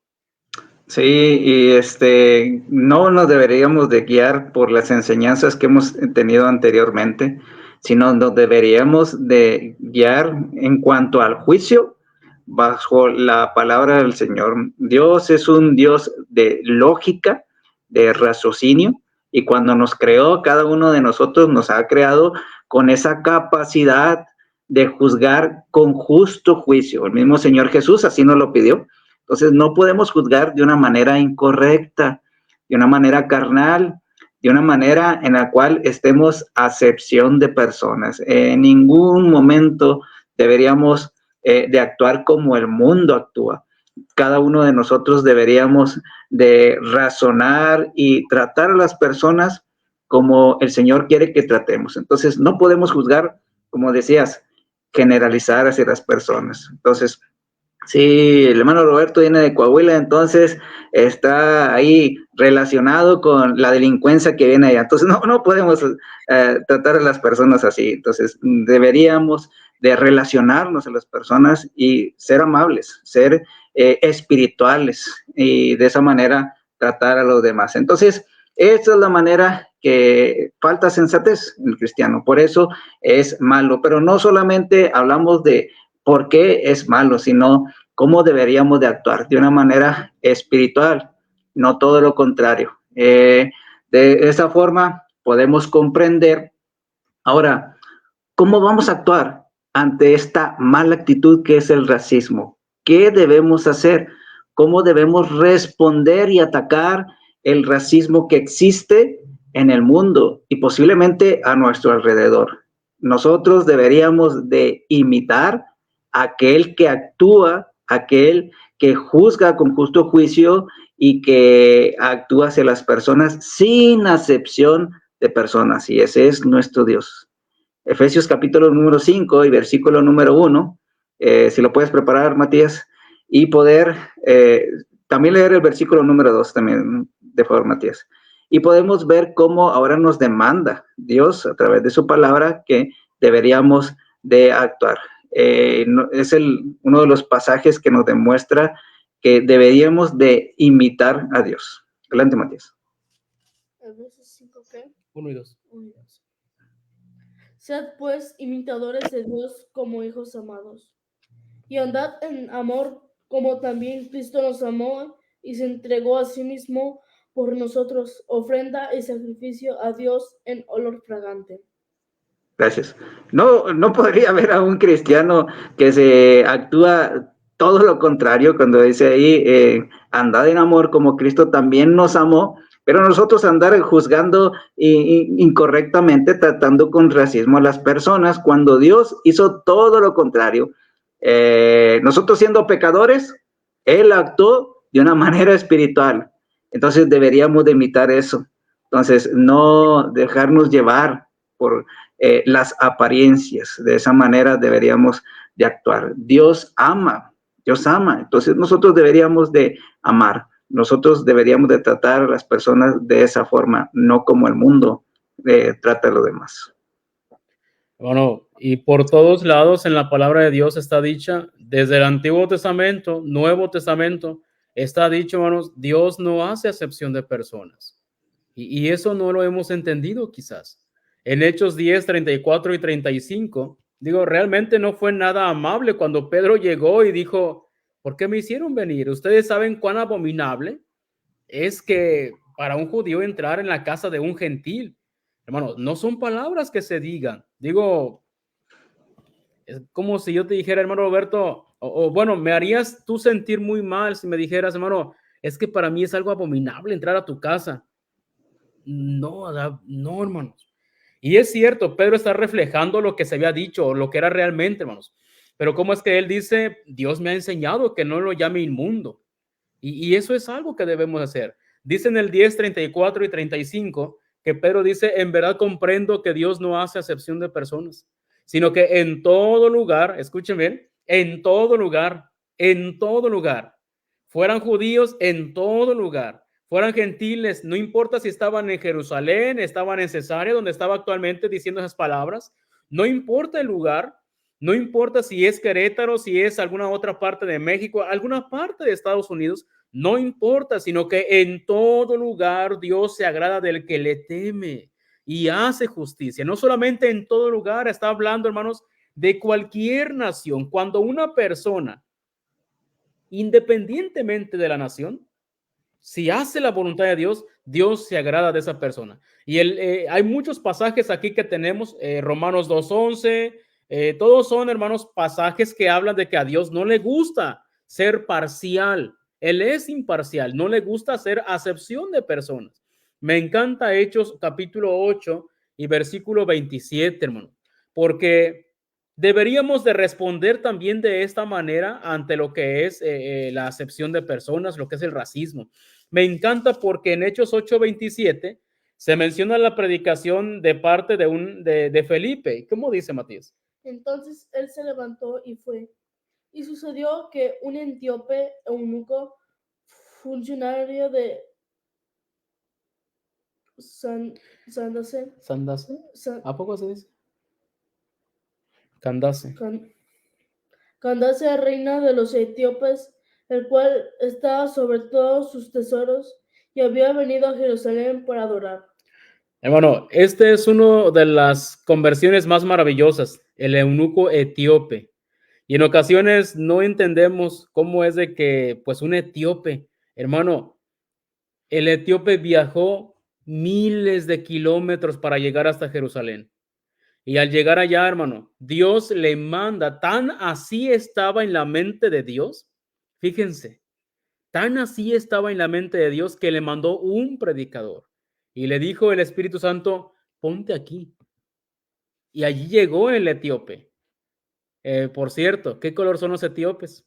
Sí, y no nos deberíamos de guiar por las enseñanzas que hemos tenido anteriormente, sino nos deberíamos de guiar en cuanto al juicio bajo la palabra del Señor. Dios es un Dios de lógica, de raciocinio, y cuando nos creó, cada uno de nosotros nos ha creado con esa capacidad de juzgar con justo juicio. El mismo Señor Jesús así nos lo pidió. Entonces no podemos juzgar de una manera incorrecta, de una manera carnal, de una manera en la cual estemos a acepción de personas. En ningún momento deberíamos de actuar como el mundo actúa. Cada uno de nosotros deberíamos de razonar y tratar a las personas como el Señor quiere que tratemos. Entonces no podemos juzgar, como decías, generalizar hacia las personas. Entonces, sí, el hermano Roberto viene de Coahuila, entonces está ahí relacionado con la delincuencia que viene allá. Entonces no podemos tratar a las personas así. Entonces deberíamos de relacionarnos a las personas y ser amables, ser espirituales y de esa manera tratar a los demás. Entonces, esa es la manera que falta sensatez en el cristiano. Por eso es malo. Pero no solamente hablamos de por qué es malo, sino cómo deberíamos de actuar de una manera espiritual, no todo lo contrario. De esa forma podemos comprender. Ahora, ¿cómo vamos a actuar ante esta mala actitud que es el racismo? ¿Qué debemos hacer? ¿Cómo debemos responder y atacar el racismo que existe en el mundo y posiblemente a nuestro alrededor? Nosotros deberíamos de imitar a aquel que actúa, aquel que juzga con justo juicio y que actúa hacia las personas sin acepción de personas. Y ese es nuestro Dios. Efesios capítulo número 5 y versículo número 1, si lo puedes preparar, Matías, y poder también leer el versículo número 2 también, de favor, Matías. Y podemos ver cómo ahora nos demanda Dios a través de su palabra que deberíamos de actuar. Es uno de los pasajes que nos demuestra que deberíamos de imitar a Dios. Adelante, Matías. Efesios 5, ¿qué? 1 y 2. 1 y 2. Sed pues imitadores de Dios como hijos amados, y andad en amor como también Cristo nos amó y se entregó a sí mismo por nosotros, ofrenda y sacrificio a Dios en olor fragante. Gracias. No podría haber a un cristiano que se actúa todo lo contrario cuando dice ahí, andad en amor como Cristo también nos amó, pero nosotros andar juzgando incorrectamente, tratando con racismo a las personas, cuando Dios hizo todo lo contrario. Nosotros siendo pecadores, Él actuó de una manera espiritual. Entonces deberíamos de imitar eso. Entonces, no dejarnos llevar por las apariencias. De esa manera deberíamos de actuar. Dios ama. Entonces nosotros deberíamos de amar. Nosotros deberíamos de tratar a las personas de esa forma, no como el mundo trata a los demás. Bueno, y por todos lados en la palabra de Dios está dicha, desde el Antiguo Testamento, Nuevo Testamento, está dicho, hermanos, Dios no hace acepción de personas. Y eso no lo hemos entendido quizás. En Hechos 10, 34 y 35, digo, realmente no fue nada amable cuando Pedro llegó y dijo, ¿por qué me hicieron venir? Ustedes saben cuán abominable es que para un judío entrar en la casa de un gentil. Hermano, no son palabras que se digan. Digo, es como si yo te dijera, hermano Roberto, bueno, me harías tú sentir muy mal si me dijeras, hermano, es que para mí es algo abominable entrar a tu casa. No, no, hermanos. Y es cierto, Pedro está reflejando lo que se había dicho, lo que era realmente, hermanos. Pero ¿cómo es que él dice, Dios me ha enseñado que no lo llame inmundo? Y eso es algo que debemos hacer. Dice en el 10, 34 y 35 que Pedro dice, en verdad comprendo que Dios no hace acepción de personas, sino que en todo lugar, escuchen bien, en todo lugar, fueran judíos, en todo lugar, fueran gentiles, no importa si estaban en Jerusalén, estaban en Cesarea, donde estaba actualmente diciendo esas palabras, no importa el lugar, no importa si es Querétaro, si es alguna otra parte de México, alguna parte de Estados Unidos, no importa, sino que en todo lugar Dios se agrada del que le teme y hace justicia. No solamente en todo lugar, está hablando, hermanos, de cualquier nación. Cuando una persona, independientemente de la nación, si hace la voluntad de Dios, Dios se agrada de esa persona. Y hay muchos pasajes aquí que tenemos, Romanos 2:11, todos son, hermanos, pasajes que hablan de que a Dios no le gusta ser parcial. Él es imparcial, no le gusta hacer acepción de personas. Me encanta Hechos capítulo 8 y versículo 27, hermano, porque deberíamos de responder también de esta manera ante lo que es la acepción de personas, lo que es el racismo. Me encanta porque en Hechos 8:27 se menciona la predicación de parte de Felipe. ¿Cómo dice Matías? Entonces él se levantó y fue. Y sucedió que un etíope eunuco, funcionario de Candace, ¿Sandase? ¿A poco se dice? Candace. Candace, reina de los etíopes, el cual estaba sobre todos sus tesoros, y había venido a Jerusalén para adorar. Hermano, este es una de las conversiones más maravillosas, el eunuco etíope. Y en ocasiones no entendemos cómo es de que, pues, un etíope, hermano, el etíope viajó miles de kilómetros para llegar hasta Jerusalén. Y al llegar allá, hermano, Dios le manda, tan así estaba en la mente de Dios, fíjense, tan así estaba en la mente de Dios que le mandó un predicador. Y le dijo el Espíritu Santo, ponte aquí. Y allí llegó el etíope. Por cierto, ¿qué color son los etíopes?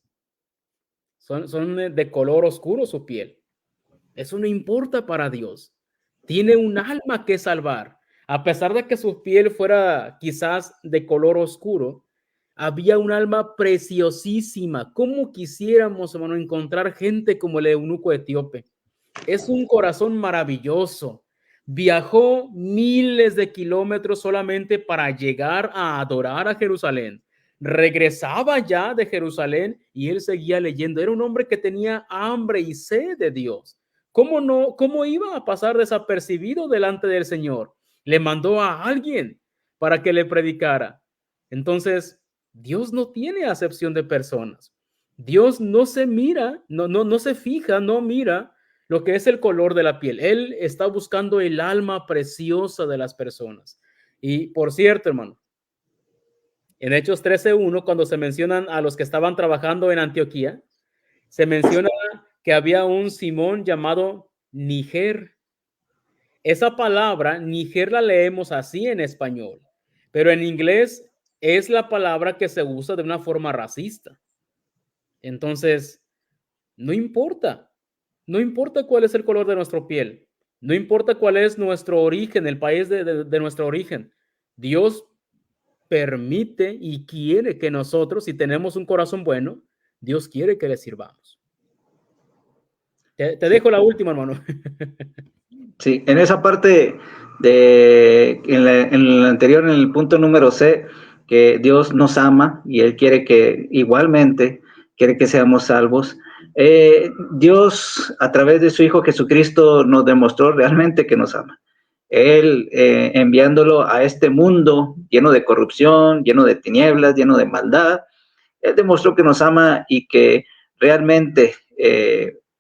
Son de color oscuro su piel. Eso no importa para Dios. Tiene un alma que salvar. A pesar de que su piel fuera quizás de color oscuro, había un alma preciosísima. ¿Cómo quisiéramos, hermano, encontrar gente como el eunuco etíope? Es un corazón maravilloso. Viajó miles de kilómetros solamente para llegar a adorar a Jerusalén. Regresaba ya de Jerusalén y él seguía leyendo. Era un hombre que tenía hambre y sed de Dios. ¿Cómo iba a pasar desapercibido delante del Señor? Le mandó a alguien para que le predicara. Entonces, Dios no tiene acepción de personas. Dios no se mira, no se fija, no mira lo que es el color de la piel. Él está buscando el alma preciosa de las personas. Y por cierto, hermano, en Hechos 13:1, cuando se mencionan a los que estaban trabajando en Antioquía, se menciona que había un Simón llamado Niger. Esa palabra, Niger, la leemos así en español, pero en inglés es la palabra que se usa de una forma racista. Entonces, no importa cuál es el color de nuestra piel, no importa cuál es nuestro origen, el país de nuestro origen. Dios permite y quiere que nosotros, si tenemos un corazón bueno, Dios quiere que le sirvamos. Te dejo la última, hermano. Sí, en esa parte en el anterior, en el punto número C, que Dios nos ama y Él quiere que igualmente, quiere que seamos salvos. Dios, a través de su Hijo Jesucristo, nos demostró realmente que nos ama. Él, enviándolo a este mundo lleno de corrupción, lleno de tinieblas, lleno de maldad, Él demostró que nos ama y que realmente,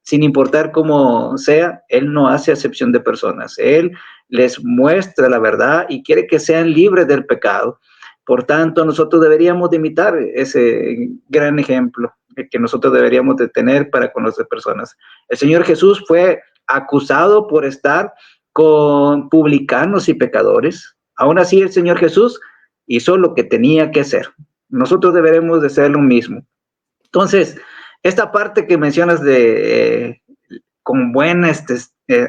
sin importar cómo sea, Él no hace acepción de personas. Él les muestra la verdad y quiere que sean libres del pecado. Por tanto, nosotros deberíamos de imitar ese gran ejemplo que nosotros deberíamos de tener para con las personas. El Señor Jesús fue acusado por estar con publicanos y pecadores. Aún así, el Señor Jesús hizo lo que tenía que hacer. Nosotros deberemos de hacer lo mismo. Entonces, esta parte que mencionas con buena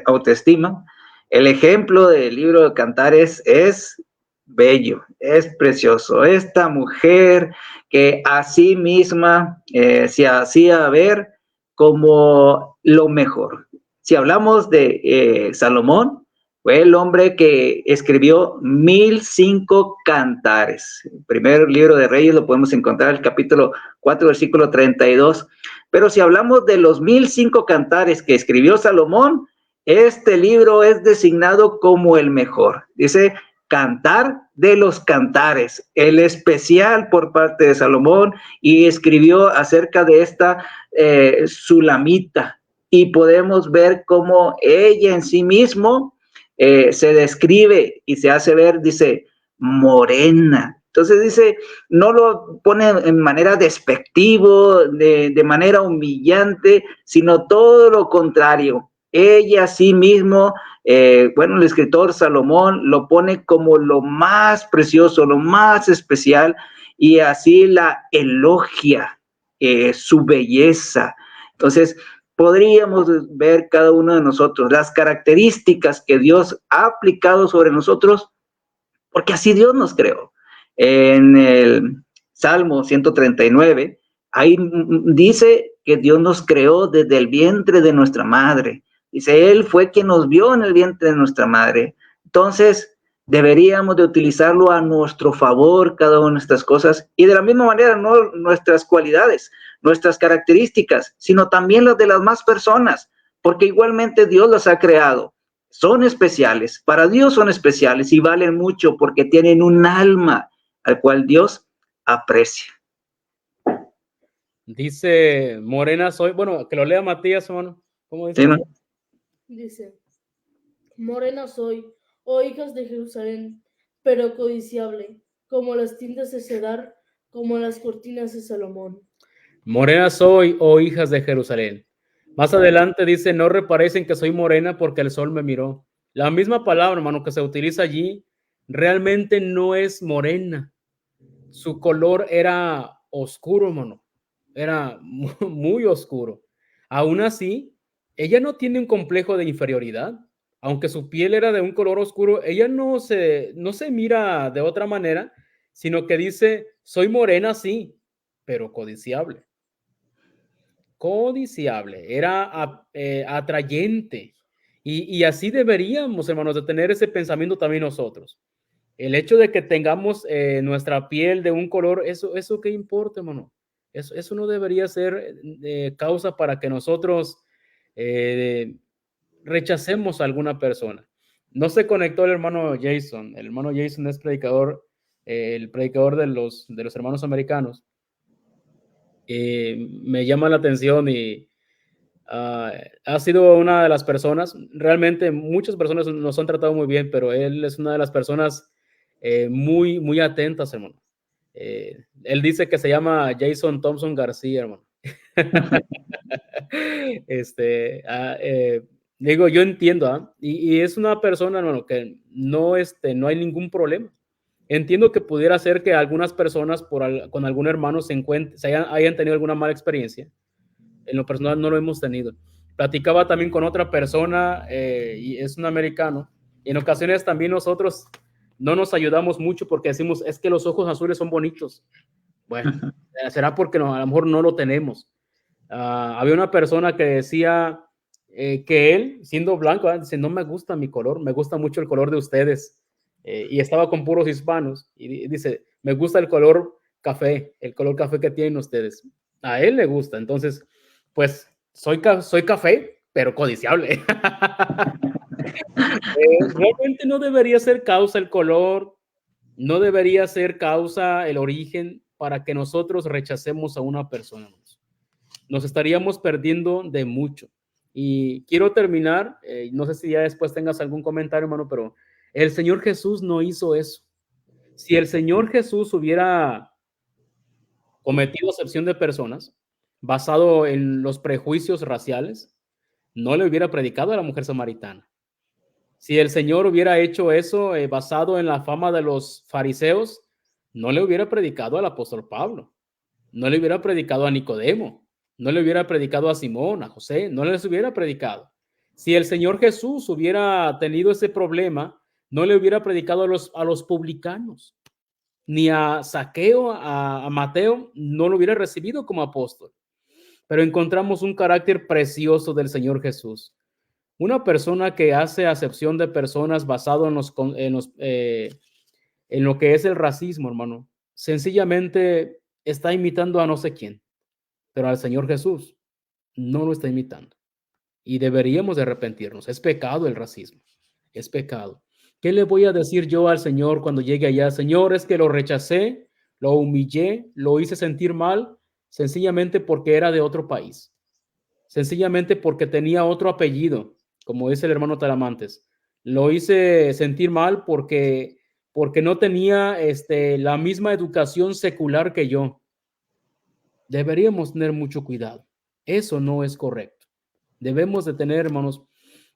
autoestima, el ejemplo del libro de Cantares es bello, es precioso. Esta mujer que a sí misma se hacía ver como lo mejor. Si hablamos de Salomón, fue el hombre que escribió 1005 cantares. El primer libro de Reyes lo podemos encontrar, el capítulo 4, versículo 32. Pero si hablamos de los 1005 cantares que escribió Salomón, este libro es designado como el mejor. Dice, Cantar de los Cantares, el especial por parte de Salomón, y escribió acerca de esta Sulamita. Y podemos ver cómo ella en sí mismo se describe y se hace ver, dice, morena. Entonces dice, no lo pone en manera despectivo, de manera humillante, sino todo lo contrario. Ella sí mismo, el escritor Salomón lo pone como lo más precioso, lo más especial, y así la elogia, su belleza. Entonces, podríamos ver cada uno de nosotros las características que Dios ha aplicado sobre nosotros, porque así Dios nos creó. En el Salmo 139, ahí dice que Dios nos creó desde el vientre de nuestra madre. Dice, Él fue quien nos vio en el vientre de nuestra madre. Entonces, deberíamos de utilizarlo a nuestro favor, cada una de estas cosas, y de la misma manera, no nuestras cualidades, nuestras características, sino también las de las más personas, porque igualmente Dios las ha creado. Son especiales, para Dios son especiales y valen mucho porque tienen un alma al cual Dios aprecia. Dice, morena soy, bueno, que lo lea Matías, hermano. ¿Cómo dice? ¿Sí, no? Dice, morena soy, oh hijas de Jerusalén, pero codiciable, como las tiendas de Cedar, como las cortinas de Salomón. Morena soy, oh hijas de Jerusalén. Más adelante dice, no reparéis en que soy morena porque el sol me miró. La misma palabra, hermano, que se utiliza allí, realmente no es morena. Su color era oscuro, hermano. Era muy oscuro. Aún así, ella no tiene un complejo de inferioridad. Aunque su piel era de un color oscuro, ella no se mira de otra manera, sino que dice, soy morena, sí, pero codiciable. Codiciable, era atrayente. Y así deberíamos, hermanos, de tener ese pensamiento también nosotros. El hecho de que tengamos nuestra piel de un color, eso qué importa, hermano. Eso no debería ser causa para que nosotros rechacemos a alguna persona. No se conectó el hermano Jason. El hermano Jason es predicador, el predicador de los hermanos americanos. Me llama la atención y ha sido una de las personas, realmente muchas personas nos han tratado muy bien, pero él es una de las personas muy, muy atentas, hermano. Él dice que se llama Jason Thompson García, hermano. Digo, yo entiendo, y es una persona, hermano, que no hay ningún problema. Entiendo que pudiera ser que algunas personas con algún hermano hayan tenido alguna mala experiencia. En lo personal no lo hemos tenido. Platicaba también con otra persona y es un americano. Y en ocasiones también nosotros no nos ayudamos mucho porque decimos, es que los ojos azules son bonitos. Bueno, será porque a lo mejor no lo tenemos. Había una persona que decía que él, siendo blanco, dice, no me gusta mi color, me gusta mucho el color de ustedes. Y estaba con puros hispanos. Y dice, me gusta el color café que tienen ustedes. A él le gusta. Entonces, pues, soy café, pero codiciable. Realmente no debería ser causa el color, no debería ser causa el origen para que nosotros rechacemos a una persona. Nos estaríamos perdiendo de mucho. Y quiero terminar, no sé si ya después tengas algún comentario, hermano, pero el Señor Jesús no hizo eso. Si el Señor Jesús hubiera cometido acepción de personas basado en los prejuicios raciales, no le hubiera predicado a la mujer samaritana. Si el Señor hubiera hecho eso basado en la fama de los fariseos, no le hubiera predicado al apóstol Pablo, no le hubiera predicado a Nicodemo, no le hubiera predicado a Simón, a José, no les hubiera predicado. Si el Señor Jesús hubiera tenido ese problema, no le hubiera predicado a los publicanos, ni a Zaqueo, a Mateo, no lo hubiera recibido como apóstol. Pero encontramos un carácter precioso del Señor Jesús. Una persona que hace acepción de personas basado en lo que es el racismo, hermano, sencillamente está imitando a no sé quién, pero al Señor Jesús no lo está imitando. Y deberíamos de arrepentirnos. Es pecado el racismo, es pecado. ¿Qué le voy a decir yo al Señor cuando llegue allá? Señor, es que lo rechacé, lo humillé, lo hice sentir mal, sencillamente porque era de otro país, sencillamente porque tenía otro apellido, como dice el hermano Talamantes. Lo hice sentir mal porque no tenía la misma educación secular que yo. Deberíamos tener mucho cuidado. Eso no es correcto. Debemos de tener, hermanos,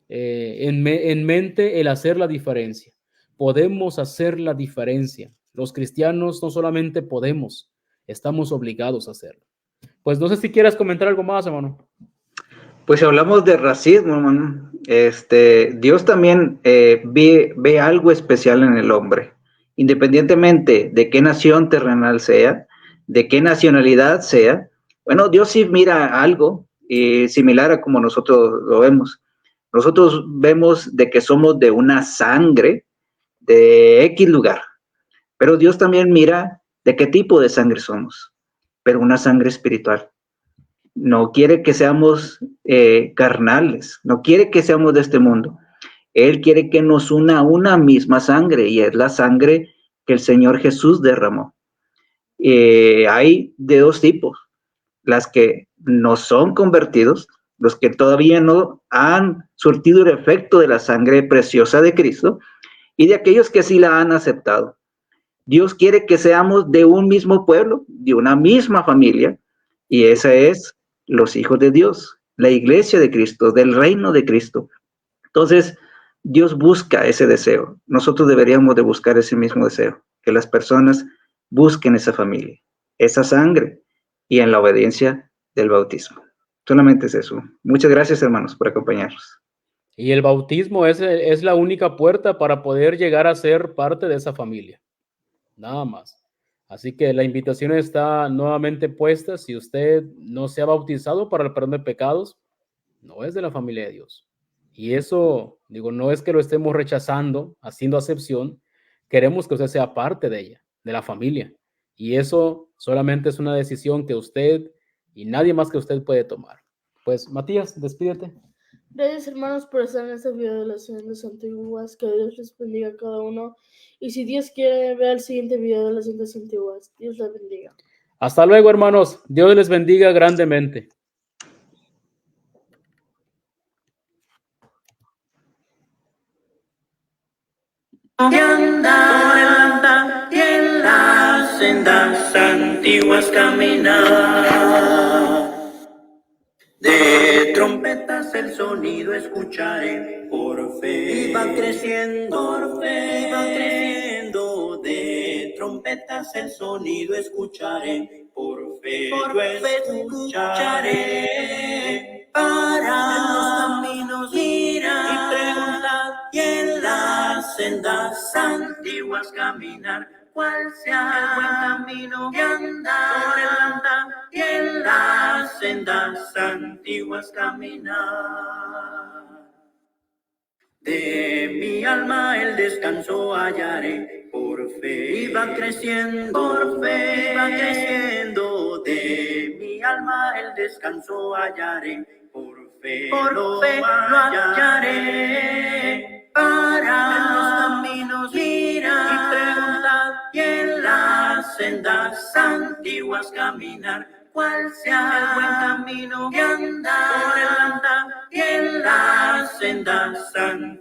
en mente el hacer la diferencia. Podemos hacer la diferencia. Los cristianos no solamente podemos, estamos obligados a hacerlo. Pues no sé si quieras comentar algo más, hermano. Pues si hablamos de racismo, hermano, Dios también ve algo especial en el hombre, independientemente de qué nación terrenal sea, de qué nacionalidad sea. Bueno, Dios sí mira algo similar a como nosotros lo vemos. Nosotros vemos de que somos de una sangre de X lugar, pero Dios también mira de qué tipo de sangre somos, pero una sangre espiritual. No quiere que seamos carnales, no quiere que seamos de este mundo. Él quiere que nos una una misma sangre y es la sangre que el Señor Jesús derramó. Hay de dos tipos, las que no son convertidos, los que todavía no han surtido el efecto de la sangre preciosa de Cristo y de aquellos que sí la han aceptado. Dios quiere que seamos de un mismo pueblo, de una misma familia, y esa es los hijos de Dios, la iglesia de Cristo, del reino de Cristo. Entonces, Dios busca ese deseo. Nosotros deberíamos de buscar ese mismo deseo, que las personas busquen esa familia, esa sangre, y en la obediencia del bautismo. Solamente es eso. Muchas gracias, hermanos, por acompañarnos. Y el bautismo es la única puerta para poder llegar a ser parte de esa familia. Nada más. Así que la invitación está nuevamente puesta. Si usted no se ha bautizado para el perdón de pecados, no es de la familia de Dios. Y eso, digo, no es que lo estemos rechazando, haciendo acepción. Queremos que usted sea parte de ella, de la familia. Y eso solamente es una decisión que usted y nadie más que usted puede tomar. Pues, Matías, despídete. Gracias, hermanos, por estar en este video de las leyendas antiguas. Que Dios les bendiga a cada uno. Y si Dios quiere, vea el siguiente video de las leyendas antiguas. Dios les bendiga. Hasta luego, hermanos. Dios les bendiga grandemente. Y anda y en las sendas antiguas caminar. De trompetas el sonido escucharé por fe. Y va creciendo, por fe, y va creciendo. De trompetas el sonido escucharé por fe. Por fe escucharé. Para en los caminos mirar y preguntar y en las sendas antiguas caminar. Cuál sea el buen camino que andar y en las sendas antiguas caminar. De mi alma el descanso hallaré por fe y va creciendo, por fe va creciendo. De mi alma el descanso hallaré por fe lo hallaré. Para en los caminos mirar y preguntar y en las sendas antiguas caminar. Cuál sea el buen camino que andar y en las sendas antiguas.